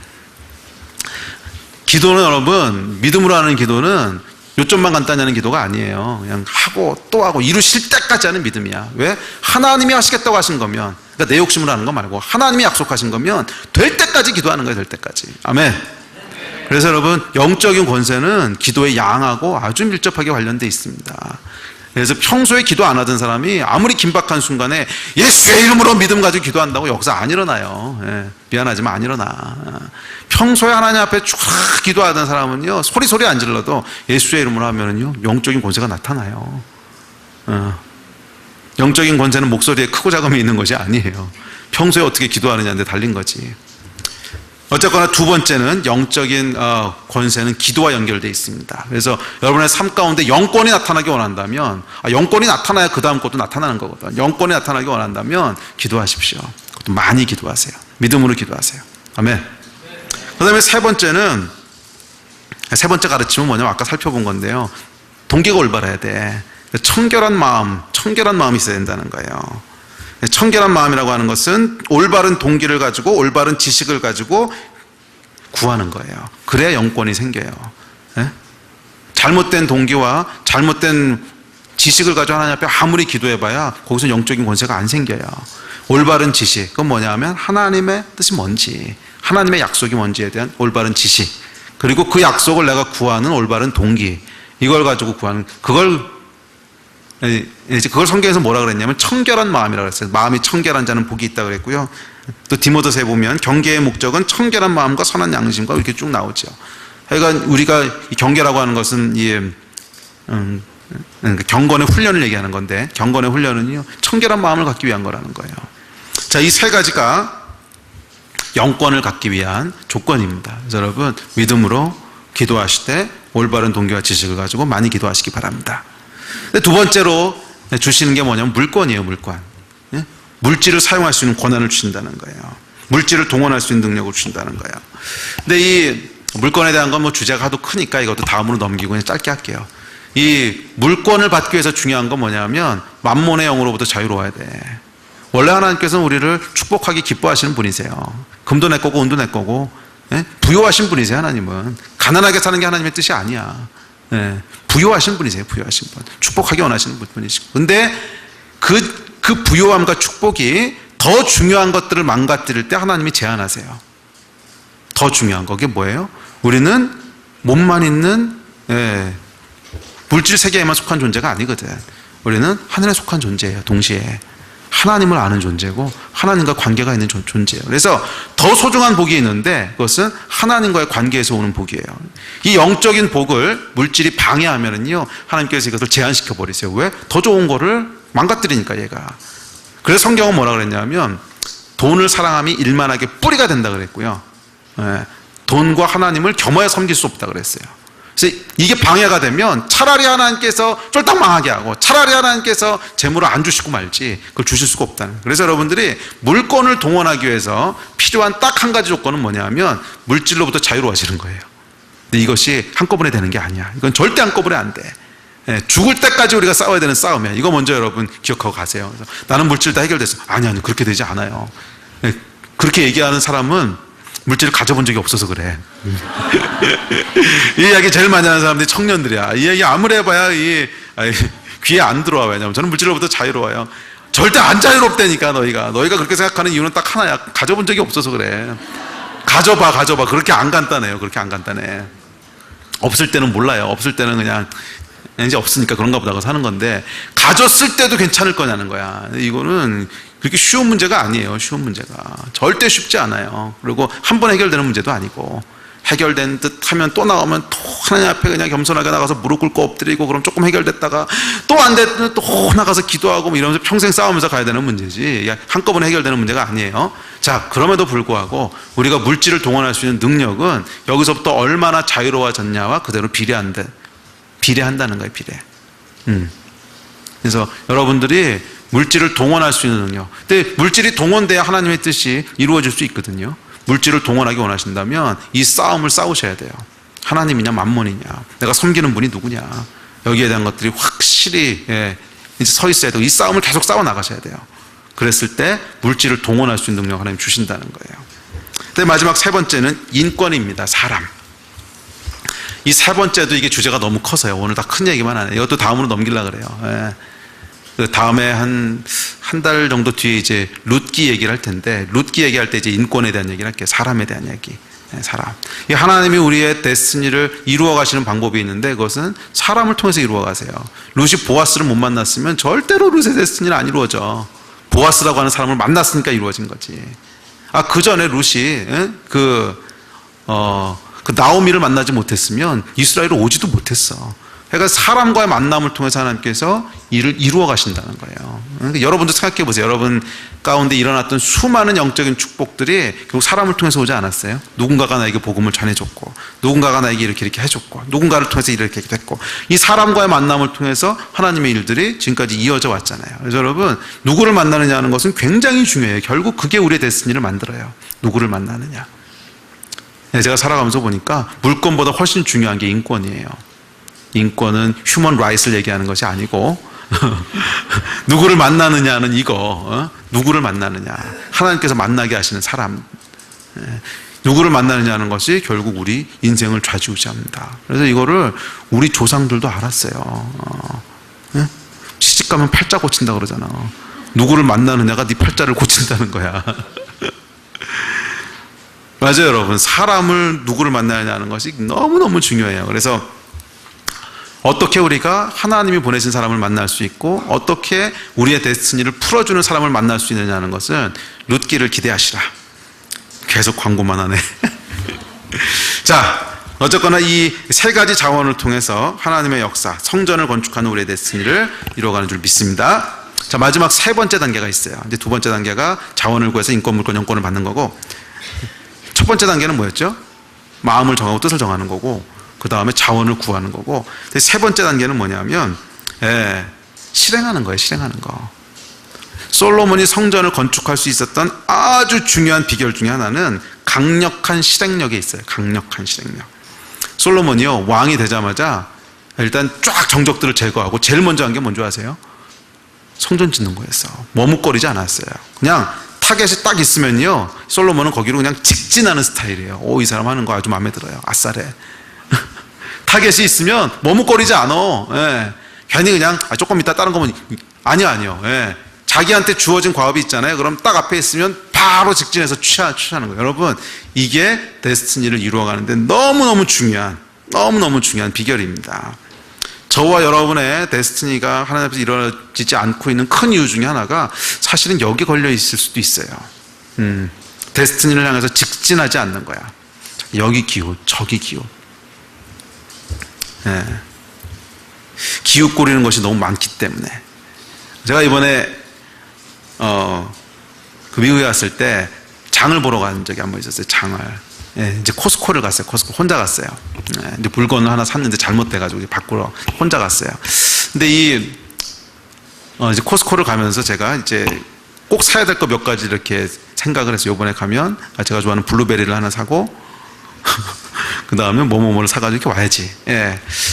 기도는 여러분, 믿음으로 하는 기도는 요점만 간단히 하는 기도가 아니에요. 그냥 하고 또 하고 이루실 때까지 하는 믿음이야. 왜? 하나님이 하시겠다고 하신 거면, 그러니까 내 욕심으로 하는 거 말고 하나님이 약속하신 거면 될 때까지 기도하는 거예요. 될 때까지. 아멘. 그래서 여러분, 영적인 권세는 기도의 양하고 아주 밀접하게 관련되어 있습니다. 그래서 평소에 기도 안 하던 사람이 아무리 긴박한 순간에 예수의 이름으로 믿음 가지고 기도한다고 역사 안 일어나요. 예, 미안하지만 안 일어나. 평소에 하나님 앞에 쭉 기도하던 사람은요, 소리 안 질러도 예수의 이름으로 하면은요, 영적인 권세가 나타나요. 영적인 권세는 목소리에 크고 작음이 있는 것이 아니에요. 평소에 어떻게 기도하느냐인데 달린 거지. 어쨌거나 두 번째는 영적인 권세는 기도와 연결되어 있습니다. 그래서 여러분의 삶 가운데 영권이 나타나기 원한다면, 영권이 나타나야 그 다음 것도 나타나는 거거든. 영권이 나타나기 원한다면 기도하십시오. 그것도 많이 기도하세요. 믿음으로 기도하세요. 아멘. 그 다음에 세 번째 가르침은 뭐냐면 아까 살펴본 건데요, 동기가 올바라야 돼. 청결한 마음이 있어야 된다는 거예요. 청결한 마음이라고 하는 것은 올바른 동기를 가지고 올바른 지식을 가지고 구하는 거예요. 그래야 영권이 생겨요. 예? 잘못된 동기와 잘못된 지식을 가지고 하나님 앞에 아무리 기도해봐야 거기서 영적인 권세가 안 생겨요. 올바른 지식, 그건 뭐냐 하면 하나님의 뜻이 뭔지, 하나님의 약속이 뭔지에 대한 올바른 지식, 그리고 그 약속을 내가 구하는 올바른 동기, 이걸 가지고 구하는, 그걸 성경에서 뭐라 그랬냐면 청결한 마음이라고 그랬어요. 마음이 청결한 자는 복이 있다고 그랬고요. 또 디모데서에 보면 경계의 목적은 청결한 마음과 선한 양심과 이렇게 쭉 나오죠. 그러니까 우리가 이 경계라고 하는 것은 경건의 훈련을 얘기하는 건데, 경건의 훈련은요, 청결한 마음을 갖기 위한 거라는 거예요. 자, 이 세 가지가 영권을 갖기 위한 조건입니다. 그래서 여러분, 믿음으로 기도하실 때 올바른 동기와 지식을 가지고 많이 기도하시기 바랍니다. 두 번째로 주시는 게 뭐냐면 물권이에요. 물권. 물질을 사용할 수 있는 권한을 주신다는 거예요. 물질을 동원할 수 있는 능력을 주신다는 거예요. 근데 이 물권에 대한 건 뭐 주제가 하도 크니까 이것도 다음으로 넘기고 그냥 짧게 할게요. 이 물권을 받기 위해서 중요한 건 뭐냐면 만몬의 영으로부터 자유로워야 돼. 원래 하나님께서는 우리를 축복하기 기뻐하시는 분이세요. 금도 내 거고 은도 내 거고, 부요하신 분이세요. 하나님은 가난하게 사는 게 하나님의 뜻이 아니야. 부요하신 분이세요. 부요하신 분, 축복하기 원하시는 분이시고, 근데 그 부요함과 축복이 더 중요한 것들을 망가뜨릴 때 하나님이 제한하세요. 더 중요한 거, 그게 뭐예요? 우리는 몸만 있는 물질 세계에만 속한 존재가 아니거든. 우리는 하늘에 속한 존재예요. 동시에 하나님을 아는 존재고 하나님과 관계가 있는 존재예요. 그래서 더 소중한 복이 있는데 그것은 하나님과의 관계에서 오는 복이에요. 이 영적인 복을 물질이 방해하면은요, 하나님께서 이것을 제한시켜 버리세요. 왜? 더 좋은 거를 망가뜨리니까 얘가. 그래서 성경은 뭐라 그랬냐면 돈을 사랑함이 일만하게 뿌리가 된다 그랬고요. 돈과 하나님을 겸하여 섬길 수 없다 그랬어요. 그래서 이게 방해가 되면 차라리 하나님께서 쫄딱 망하게 하고 차라리 하나님께서 재물을 안 주시고 말지 그걸 주실 수가 없다는 거예요. 그래서 여러분들이 물권을 동원하기 위해서 필요한 딱 한 가지 조건은 뭐냐면 물질로부터 자유로워지는 거예요. 근데 이것이 한꺼번에 되는 게 아니야. 이건 절대 한꺼번에 안 돼. 죽을 때까지 우리가 싸워야 되는 싸움이야. 이거 먼저 여러분 기억하고 가세요. 그래서 나는 물질 다 해결됐어. 아니 그렇게 되지 않아요. 그렇게 얘기하는 사람은 물질을 가져본 적이 없어서 그래. 이 이야기 제일 많이 하는 사람들이 청년들이야. 이 이야기 아무리 해봐야 귀에 안 들어와. 왜냐면 저는 물질로부터 자유로워요. 절대 안 자유롭다니까. 너희가 그렇게 생각하는 이유는 딱 하나야. 가져본 적이 없어서 그래. 가져봐. 그렇게 안 간단해요. 그렇게 안 간단해. 없을 때는 몰라요. 없을 때는 그냥 이제 없으니까 그런가 보다 하고 사는 건데, 가졌을 때도 괜찮을 거냐는 거야. 이거는 그렇게 쉬운 문제가 아니에요. 쉬운 문제가 절대 쉽지 않아요. 그리고 한 번 해결되는 문제도 아니고, 해결된 듯 하면 또 나오면 또 하나님 앞에 그냥 겸손하게 나가서 무릎 꿇고 엎드리고, 그럼 조금 해결됐다가 또 안 됐더니 또 나가서 기도하고 뭐 이러면서 평생 싸우면서 가야 되는 문제지, 한꺼번에 해결되는 문제가 아니에요. 자, 그럼에도 불구하고 우리가 물질을 동원할 수 있는 능력은 여기서부터 얼마나 자유로워졌냐와 그대로 비례한다는 거예요. 비례. 그래서 여러분들이 물질을 동원할 수 있는 능력, 근데 물질이 동원돼야 하나님의 뜻이 이루어질 수 있거든요. 물질을 동원하기 원하신다면 이 싸움을 싸우셔야 돼요. 하나님이냐 만몬이냐, 내가 섬기는 분이 누구냐, 여기에 대한 것들이 확실히 이제 서 있어야 되고, 이 싸움을 계속 싸워 나가셔야 돼요. 그랬을 때 물질을 동원할 수 있는 능력 하나님 주신다는 거예요. 근데 마지막 세 번째는 인권입니다. 사람. 이 세 번째도 이게 주제가 너무 커서요. 오늘 다 큰 얘기만 하네. 이것도 다음으로 넘기려고 그래요. 그 다음에 한 달 정도 뒤에 이제 룻기 얘기를 할 텐데, 룻기 얘기할 때 이제 인권에 대한 얘기를 할게요. 사람에 대한 얘기. 사람. 하나님이 우리의 데스티니를 이루어 가시는 방법이 있는데, 그것은 사람을 통해서 이루어 가세요. 룻이 보아스를 못 만났으면 절대로 룻의 데스티니는 안 이루어져. 보아스라고 하는 사람을 만났으니까 이루어진 거지. 그 전에 룻이 그 나오미를 만나지 못했으면 이스라엘을 오지도 못했어. 그러니까 사람과의 만남을 통해서 하나님께서 일을 이루어 가신다는 거예요. 그러니까 여러분도 생각해 보세요. 여러분 가운데 일어났던 수많은 영적인 축복들이 결국 사람을 통해서 오지 않았어요? 누군가가 나에게 복음을 전해줬고, 누군가가 나에게 이렇게 해줬고, 누군가를 통해서 이렇게 됐고, 이 사람과의 만남을 통해서 하나님의 일들이 지금까지 이어져 왔잖아요. 그래서 여러분, 누구를 만나느냐 하는 것은 굉장히 중요해요. 결국 그게 우리의 데스티니를 만들어요. 누구를 만나느냐. 제가 살아가면서 보니까 물건보다 훨씬 중요한 게 인권이에요. 인권은 휴먼 라이트를 얘기하는 것이 아니고 누구를 만나느냐는 이거, 누구를 만나느냐, 하나님께서 만나게 하시는 사람, 누구를 만나느냐는 것이 결국 우리 인생을 좌지우지합니다. 그래서 이거를 우리 조상들도 알았어요. 시집가면 팔자 고친다 그러잖아. 누구를 만나느냐가 네 팔자를 고친다는 거야. 맞아요, 여러분. 사람을 누구를 만나느냐는 것이 너무너무 중요해요. 그래서 어떻게 우리가 하나님이 보내신 사람을 만날 수 있고, 어떻게 우리의 데스티니를 풀어주는 사람을 만날 수 있느냐는 것은 룻기를 기대하시라. 계속 광고만 하네. 자, 어쨌거나 이 세 가지 자원을 통해서 하나님의 역사, 성전을 건축하는 우리의 데스티니를 이루어가는 줄 믿습니다. 자, 마지막 세 번째 단계가 있어요. 이제 두 번째 단계가 자원을 구해서 인권, 물권, 영권을 받는 거고, 첫 번째 단계는 뭐였죠? 마음을 정하고 뜻을 정하는 거고, 그 다음에 자원을 구하는 거고, 세 번째 단계는 뭐냐면 실행하는 거예요. 실행하는 거. 솔로몬이 성전을 건축할 수 있었던 아주 중요한 비결 중에 하나는 강력한 실행력에 있어요. 강력한 실행력. 솔로몬이요, 왕이 되자마자 일단 쫙 정적들을 제거하고 제일 먼저 한 게 뭔지 아세요? 성전 짓는 거였어. 머뭇거리지 않았어요. 그냥 타겟이 딱 있으면요, 솔로몬은 거기로 그냥 직진하는 스타일이에요. 이 사람 하는 거 아주 마음에 들어요. 아싸래. 타겟이 있으면 머뭇거리지 않아. 괜히 그냥 조금 이따 다른 거면 아니요. 자기한테 주어진 과업이 있잖아요. 그럼 딱 앞에 있으면 바로 직진해서 취하는 거예요. 여러분, 이게 데스티니를 이루어가는데 너무너무 중요한 비결입니다. 저와 여러분의 데스티니가 하나님 앞에서 이루어지지 않고 있는 큰 이유 중에 하나가 사실은 여기 걸려 있을 수도 있어요. 데스티니를 향해서 직진하지 않는 거야. 여기 기웃, 저기 기웃. 기웃거리는 것이 너무 많기 때문에. 제가 이번에 그 미국에 갔을 때 장을 보러 간 적이 한 번 있었어요. 장을. 이제 코스코를 갔어요. 코스코 혼자 갔어요. 이제 물건을 하나 샀는데 잘못돼가지고 밖으로 혼자 갔어요. 근데 이제 코스코를 가면서 제가 이제 꼭 사야 될 거 몇 가지 이렇게 생각을 했어요. 이번에 가면 제가 좋아하는 블루베리를 하나 사고 그 다음에 뭐뭐뭐를 사가지고 이렇게 와야지.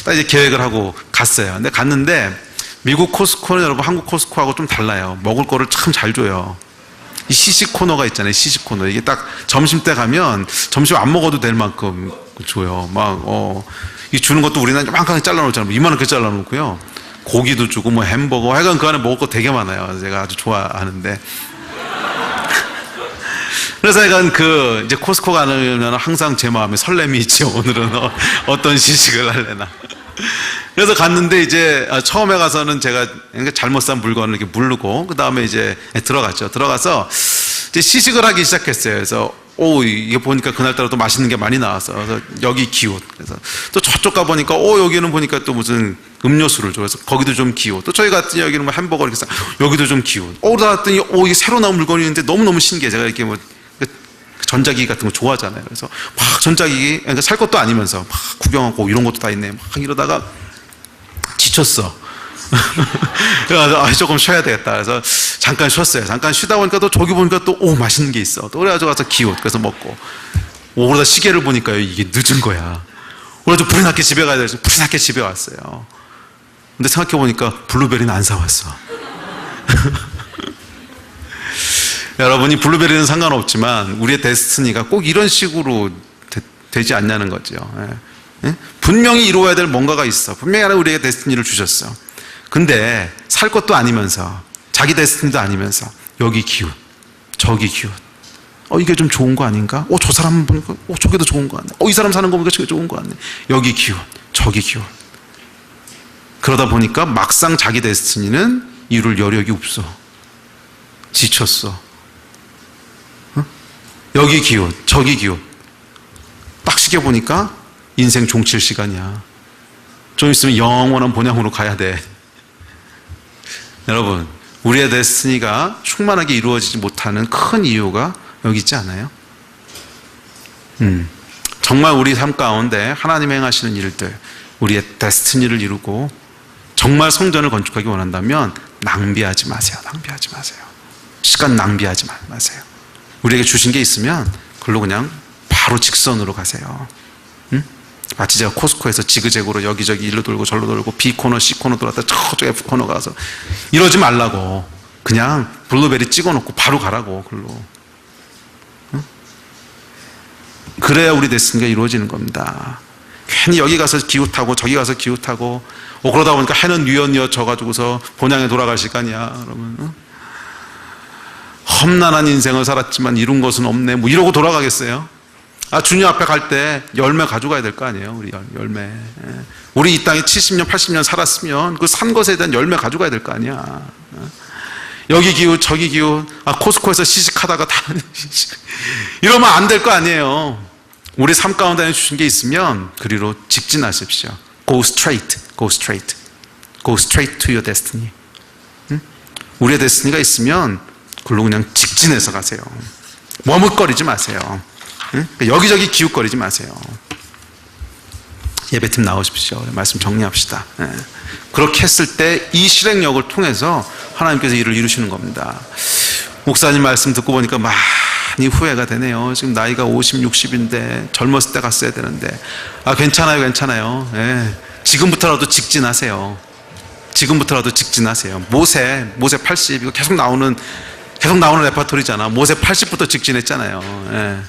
딱 이제 계획을 하고 갔어요. 근데 갔는데 미국 코스코는 여러분 한국 코스코하고 좀 달라요. 먹을 거를 참 잘 줘요. 이 시식 코너가 있잖아요. 시식 코너. 이게 딱 점심 때 가면 점심 안 먹어도 될 만큼 줘요. 이 주는 것도 우리는 이만하게 잘라놓잖아요. 이만하게 잘라놓고요. 고기도 주고 뭐 햄버거, 하여간 그 안에 먹을 거 되게 많아요. 제가 아주 좋아하는데. 그래서 약간 이제 코스코 가면 항상 제 마음에 설렘이 있죠. 오늘은 어떤 시식을 할래나. 그래서 갔는데 이제 처음에 가서는 제가 잘못 산 물건을 이렇게 무르고 그 다음에 이제 들어갔죠. 들어가서 이제 시식을 하기 시작했어요. 그래서 이게 보니까 그날따라 또 맛있는 게 많이 나와서 그래서 여기 기웃. 그래서 또 저쪽 가 보니까 여기는 보니까 또 무슨 음료수를 줘. 그래서 거기도 좀 기웃. 또 저희 갔더니 여기는 뭐 햄버거 이렇게 여기도 좀 기웃. 나왔더니 이게 새로 나온 물건이 있는데 너무너무 신기해. 제가 이렇게 뭐 전자기기 같은 거 좋아하잖아요. 그래서 막 전자기기 그러니까 살 것도 아니면서 막 구경하고 이런 것도 다 있네. 막 이러다가 지쳤어. 그래서 조금 쉬어야 되겠다. 그래서 잠깐 쉬었어요. 잠깐 쉬다 보니까 또 저기 보니까 또 맛있는 게 있어. 또 그래가지고 가서 기웃. 그래서 먹고 그러다 시계를 보니까요 이게 늦은 거야. 그래서 불이 났게 집에 가야 돼서 불이 났게 집에 왔어요. 근데 생각해 보니까 블루베리는 안 사왔어. 여러분이 블루베리는 상관없지만 우리의 데스티니가 꼭 이런 식으로 되지 않냐는 거죠. 분명히 이루어야 될 뭔가가 있어. 분명히 하나님 우리에게 데스티니를 주셨어. 근데 살 것도 아니면서 자기 데스티니도 아니면서 여기 기웃, 저기 기웃. 이게 좀 좋은 거 아닌가? 저 사람 보니까 저게 더 좋은 거 같네. 이 사람 사는 거 보니까 저게 좋은 거 같네. 여기 기웃, 저기 기웃. 그러다 보니까 막상 자기 데스티니는 이룰 여력이 없어. 지쳤어. 여기 기웃, 저기 기웃. 딱 시계 보니까 인생 종칠 시간이야. 좀 있으면 영원한 본향으로 가야 돼. 여러분, 우리의 데스티니가 충만하게 이루어지지 못하는 큰 이유가 여기 있지 않아요? 정말 우리 삶 가운데 하나님 행하시는 일들, 우리의 데스티니를 이루고 정말 성전을 건축하기 원한다면 낭비하지 마세요. 낭비하지 마세요. 시간 낭비하지 마세요. 우리에게 주신 게 있으면 그걸로 그냥 바로 직선으로 가세요. 마치 제가 코스코에서 지그재그로 여기저기 일로 돌고 절로 돌고 B코너 C코너 돌았다 저쪽 F코너 가서 이러지 말라고. 그냥 블루베리 찍어놓고 바로 가라고. 그걸로. 그래야 우리 데스티니가 이루어지는 겁니다. 괜히 여기 가서 기웃하고 저기 가서 기웃하고 그러다 보니까 해는 뉘엿뉘엿 져가지고서 본향에 돌아갈 시간이야. 그러면 험난한 인생을 살았지만 이룬 것은 없네. 뭐 이러고 돌아가겠어요? 주님 앞에 갈 때 열매 가져가야 될 거 아니에요? 우리 열매. 우리 이 땅에 70년, 80년 살았으면 그 산 것에 대한 열매 가져가야 될 거 아니야. 여기 기웃, 저기 기웃. 코스코에서 시식하다가 다 이러면 안 될 거 아니에요. 우리 삶 가운데 주신 게 있으면 그리로 직진하십시오. Go straight, go straight, go straight to your destiny. 우리의 데스티니가 있으면 그걸로 그냥 직진해서 가세요. 머뭇거리지 마세요. 여기저기 기웃거리지 마세요. 예배팀 나오십시오. 말씀 정리합시다. 그렇게 했을 때 이 실행력을 통해서 하나님께서 일을 이루시는 겁니다. 목사님 말씀 듣고 보니까 많이 후회가 되네요. 지금 나이가 50, 60인데 젊었을 때 갔어야 되는데 괜찮아요. 괜찮아요. 지금부터라도 직진하세요. 지금부터라도 직진하세요. 모세 80 이거 계속 나오는 레퍼토리잖아. 모세 80부터 직진했잖아요.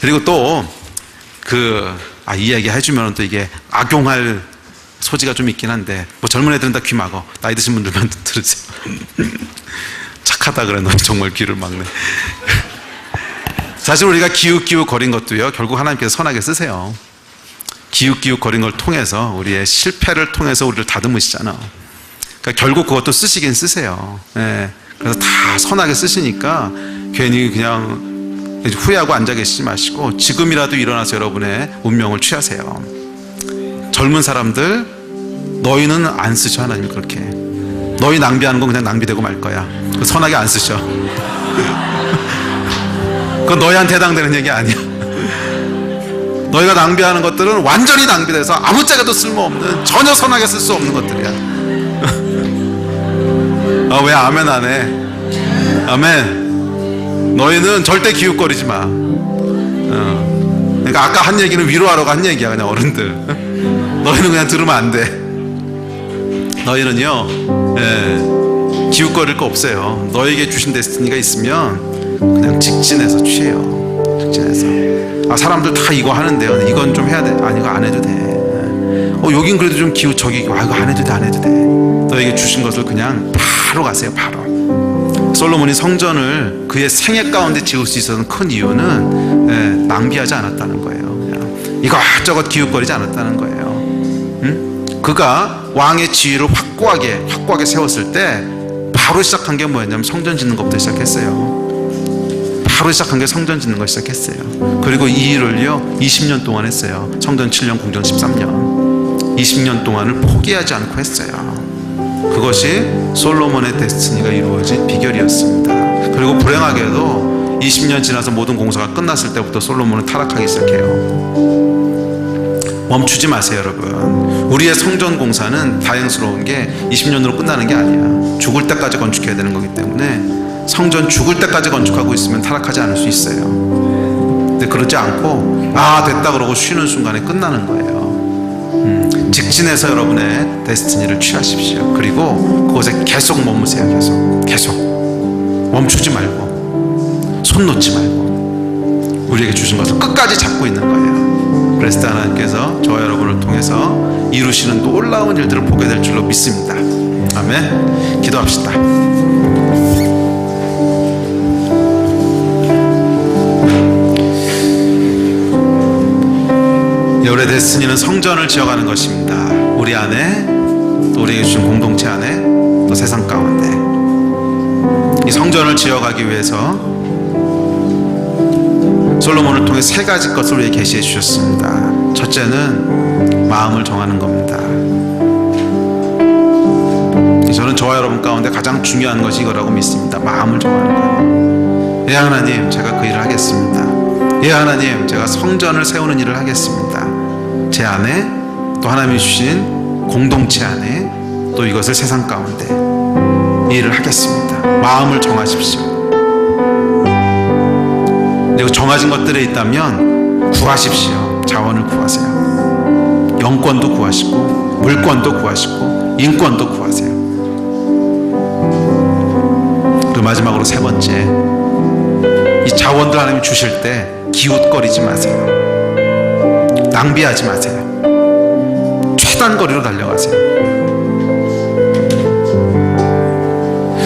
그리고 또 이 얘기 해주면 또 이게 악용할 소지가 좀 있긴 한데 뭐 젊은 애들은 다 귀 막어. 나이 드신 분들만 들으세요. 착하다 그래. 너 정말 귀를 막네. 사실 우리가 기웃기웃 거린 것도요 결국 하나님께서 선하게 쓰세요. 기웃기웃 거린 걸 통해서 우리의 실패를 통해서 우리를 다듬으시잖아. 그러니까 결국 그것도 쓰시긴 쓰세요. 그래서 다 선하게 쓰시니까 괜히 그냥 후회하고 앉아 계시지 마시고 지금이라도 일어나서 여러분의 운명을 취하세요. 젊은 사람들 너희는 안 쓰셔. 하나님이 그렇게 너희 낭비하는 건 그냥 낭비되고 말 거야. 선하게 안 쓰셔. 그건 너희한테 해당되는 얘기 아니야. 너희가 낭비하는 것들은 완전히 낭비돼서 아무짝에도 쓸모없는 전혀 선하게 쓸 수 없는 것들이야. 왜 아멘 안 해? 아멘. 너희는 절대 기웃거리지 마. 그러니까 아까 한 얘기는 위로하라고 한 얘기야. 그냥 어른들. 너희는 그냥 들으면 안 돼. 너희는요 기웃거릴 거 없어요. 너에게 주신 데스티니가 있으면 그냥 직진해서 취해요. 직진해서 사람들 다 이거 하는데요. 이건 좀 해야 돼. 아니 이거 안 해도 돼. 여긴 그래도 좀 기웃 저기 이거 안 해도 돼. 안 해도 돼. 너에게 주신 것을 그냥 바로 가세요. 바로. 솔로몬이 성전을 그의 생애 가운데 지을 수 있었던 큰 이유는 낭비하지 않았다는 거예요. 그냥 이것저것 기웃거리지 않았다는 거예요. 그가 왕의 지위를 확고하게 세웠을 때 바로 시작한 게 뭐였냐면 성전 짓는 것부터 시작했어요. 바로 시작한 게 성전 짓는 거 시작했어요. 그리고 이 일을요 20년 동안 했어요. 성전 7년, 궁전 13년. 20년 동안을 포기하지 않고 했어요. 그것이 솔로몬의 데스티니가 이루어진 비결이었습니다. 그리고 불행하게도 20년 지나서 모든 공사가 끝났을 때부터 솔로몬은 타락하기 시작해요. 멈추지 마세요, 여러분. 우리의 성전 공사는 다행스러운 게 20년으로 끝나는 게 아니야. 죽을 때까지 건축해야 되는 거기 때문에 성전 죽을 때까지 건축하고 있으면 타락하지 않을 수 있어요. 근데 그러지 않고 됐다 그러고 쉬는 순간에 끝나는 거예요. 직진해서 여러분의 데스티니를 취하십시오. 그리고 그곳에 계속 머무세요. 계속 멈추지 말고 손 놓지 말고 우리에게 주신 것을 끝까지 잡고 있는 거예요. 그랬을 때 하나님께서 저와 여러분을 통해서 이루시는 놀라운 일들을 보게 될 줄로 믿습니다. 아멘. 기도합시다. 우리의 데스티니는 성전을 지어가는 것입니다. 우리 안에, 또 우리에게 주신 공동체 안에, 또 세상 가운데 이 성전을 지어가기 위해서 솔로몬을 통해 세 가지 것을 우리에게 계시해 주셨습니다. 첫째는 마음을 정하는 겁니다. 저는 저와 여러분 가운데 가장 중요한 것이 이거라고 믿습니다. 마음을 정하는 거예요. 예 하나님, 제가 그 일을 하겠습니다. 예 하나님, 제가 성전을 세우는 일을 하겠습니다. 제 안에, 또 하나님이 주신 공동체 안에, 또 이것을 세상 가운데 이 일을 하겠습니다. 마음을 정하십시오. 그리고 정해진 것들에 있다면 구하십시오. 자원을 구하세요. 영권도 구하시고 물권도 구하시고 인권도 구하세요. 그리고 마지막으로 세 번째, 이 자원들 하나님이 주실 때 기웃거리지 마세요. 낭비하지 마세요. 최단거리로 달려가세요.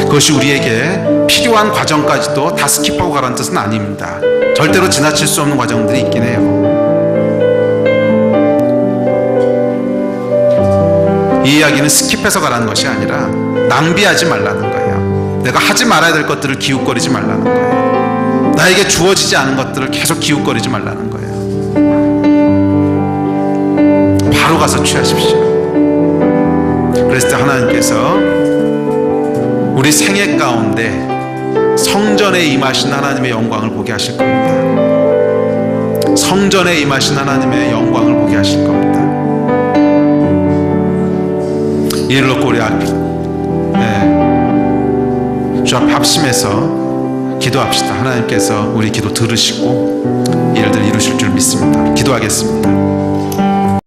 그것이 우리에게 필요한 과정까지도 다 스킵하고 가라는 뜻은 아닙니다. 절대로 지나칠 수 없는 과정들이 있긴 해요. 이 이야기는 스킵해서 가라는 것이 아니라 낭비하지 말라는 거예요. 내가 하지 말아야 될 것들을 기웃거리지 말라는 거예요. 나에게 주어지지 않은 것들을 계속 기웃거리지 말라는 거예요. 바로 가서 취하십시오. 그랬을 때 하나님께서 우리 생애 가운데 성전에 임하신 하나님의 영광을 보게 하실 겁니다. 성전에 임하신 하나님의 영광을 보게 하실 겁니다. 이를 놓고 우리 주 앞에 합심해서 기도합시다. 하나님께서 우리 기도 들으시고 이 일들을 이루실 줄 믿습니다. 기도하겠습니다.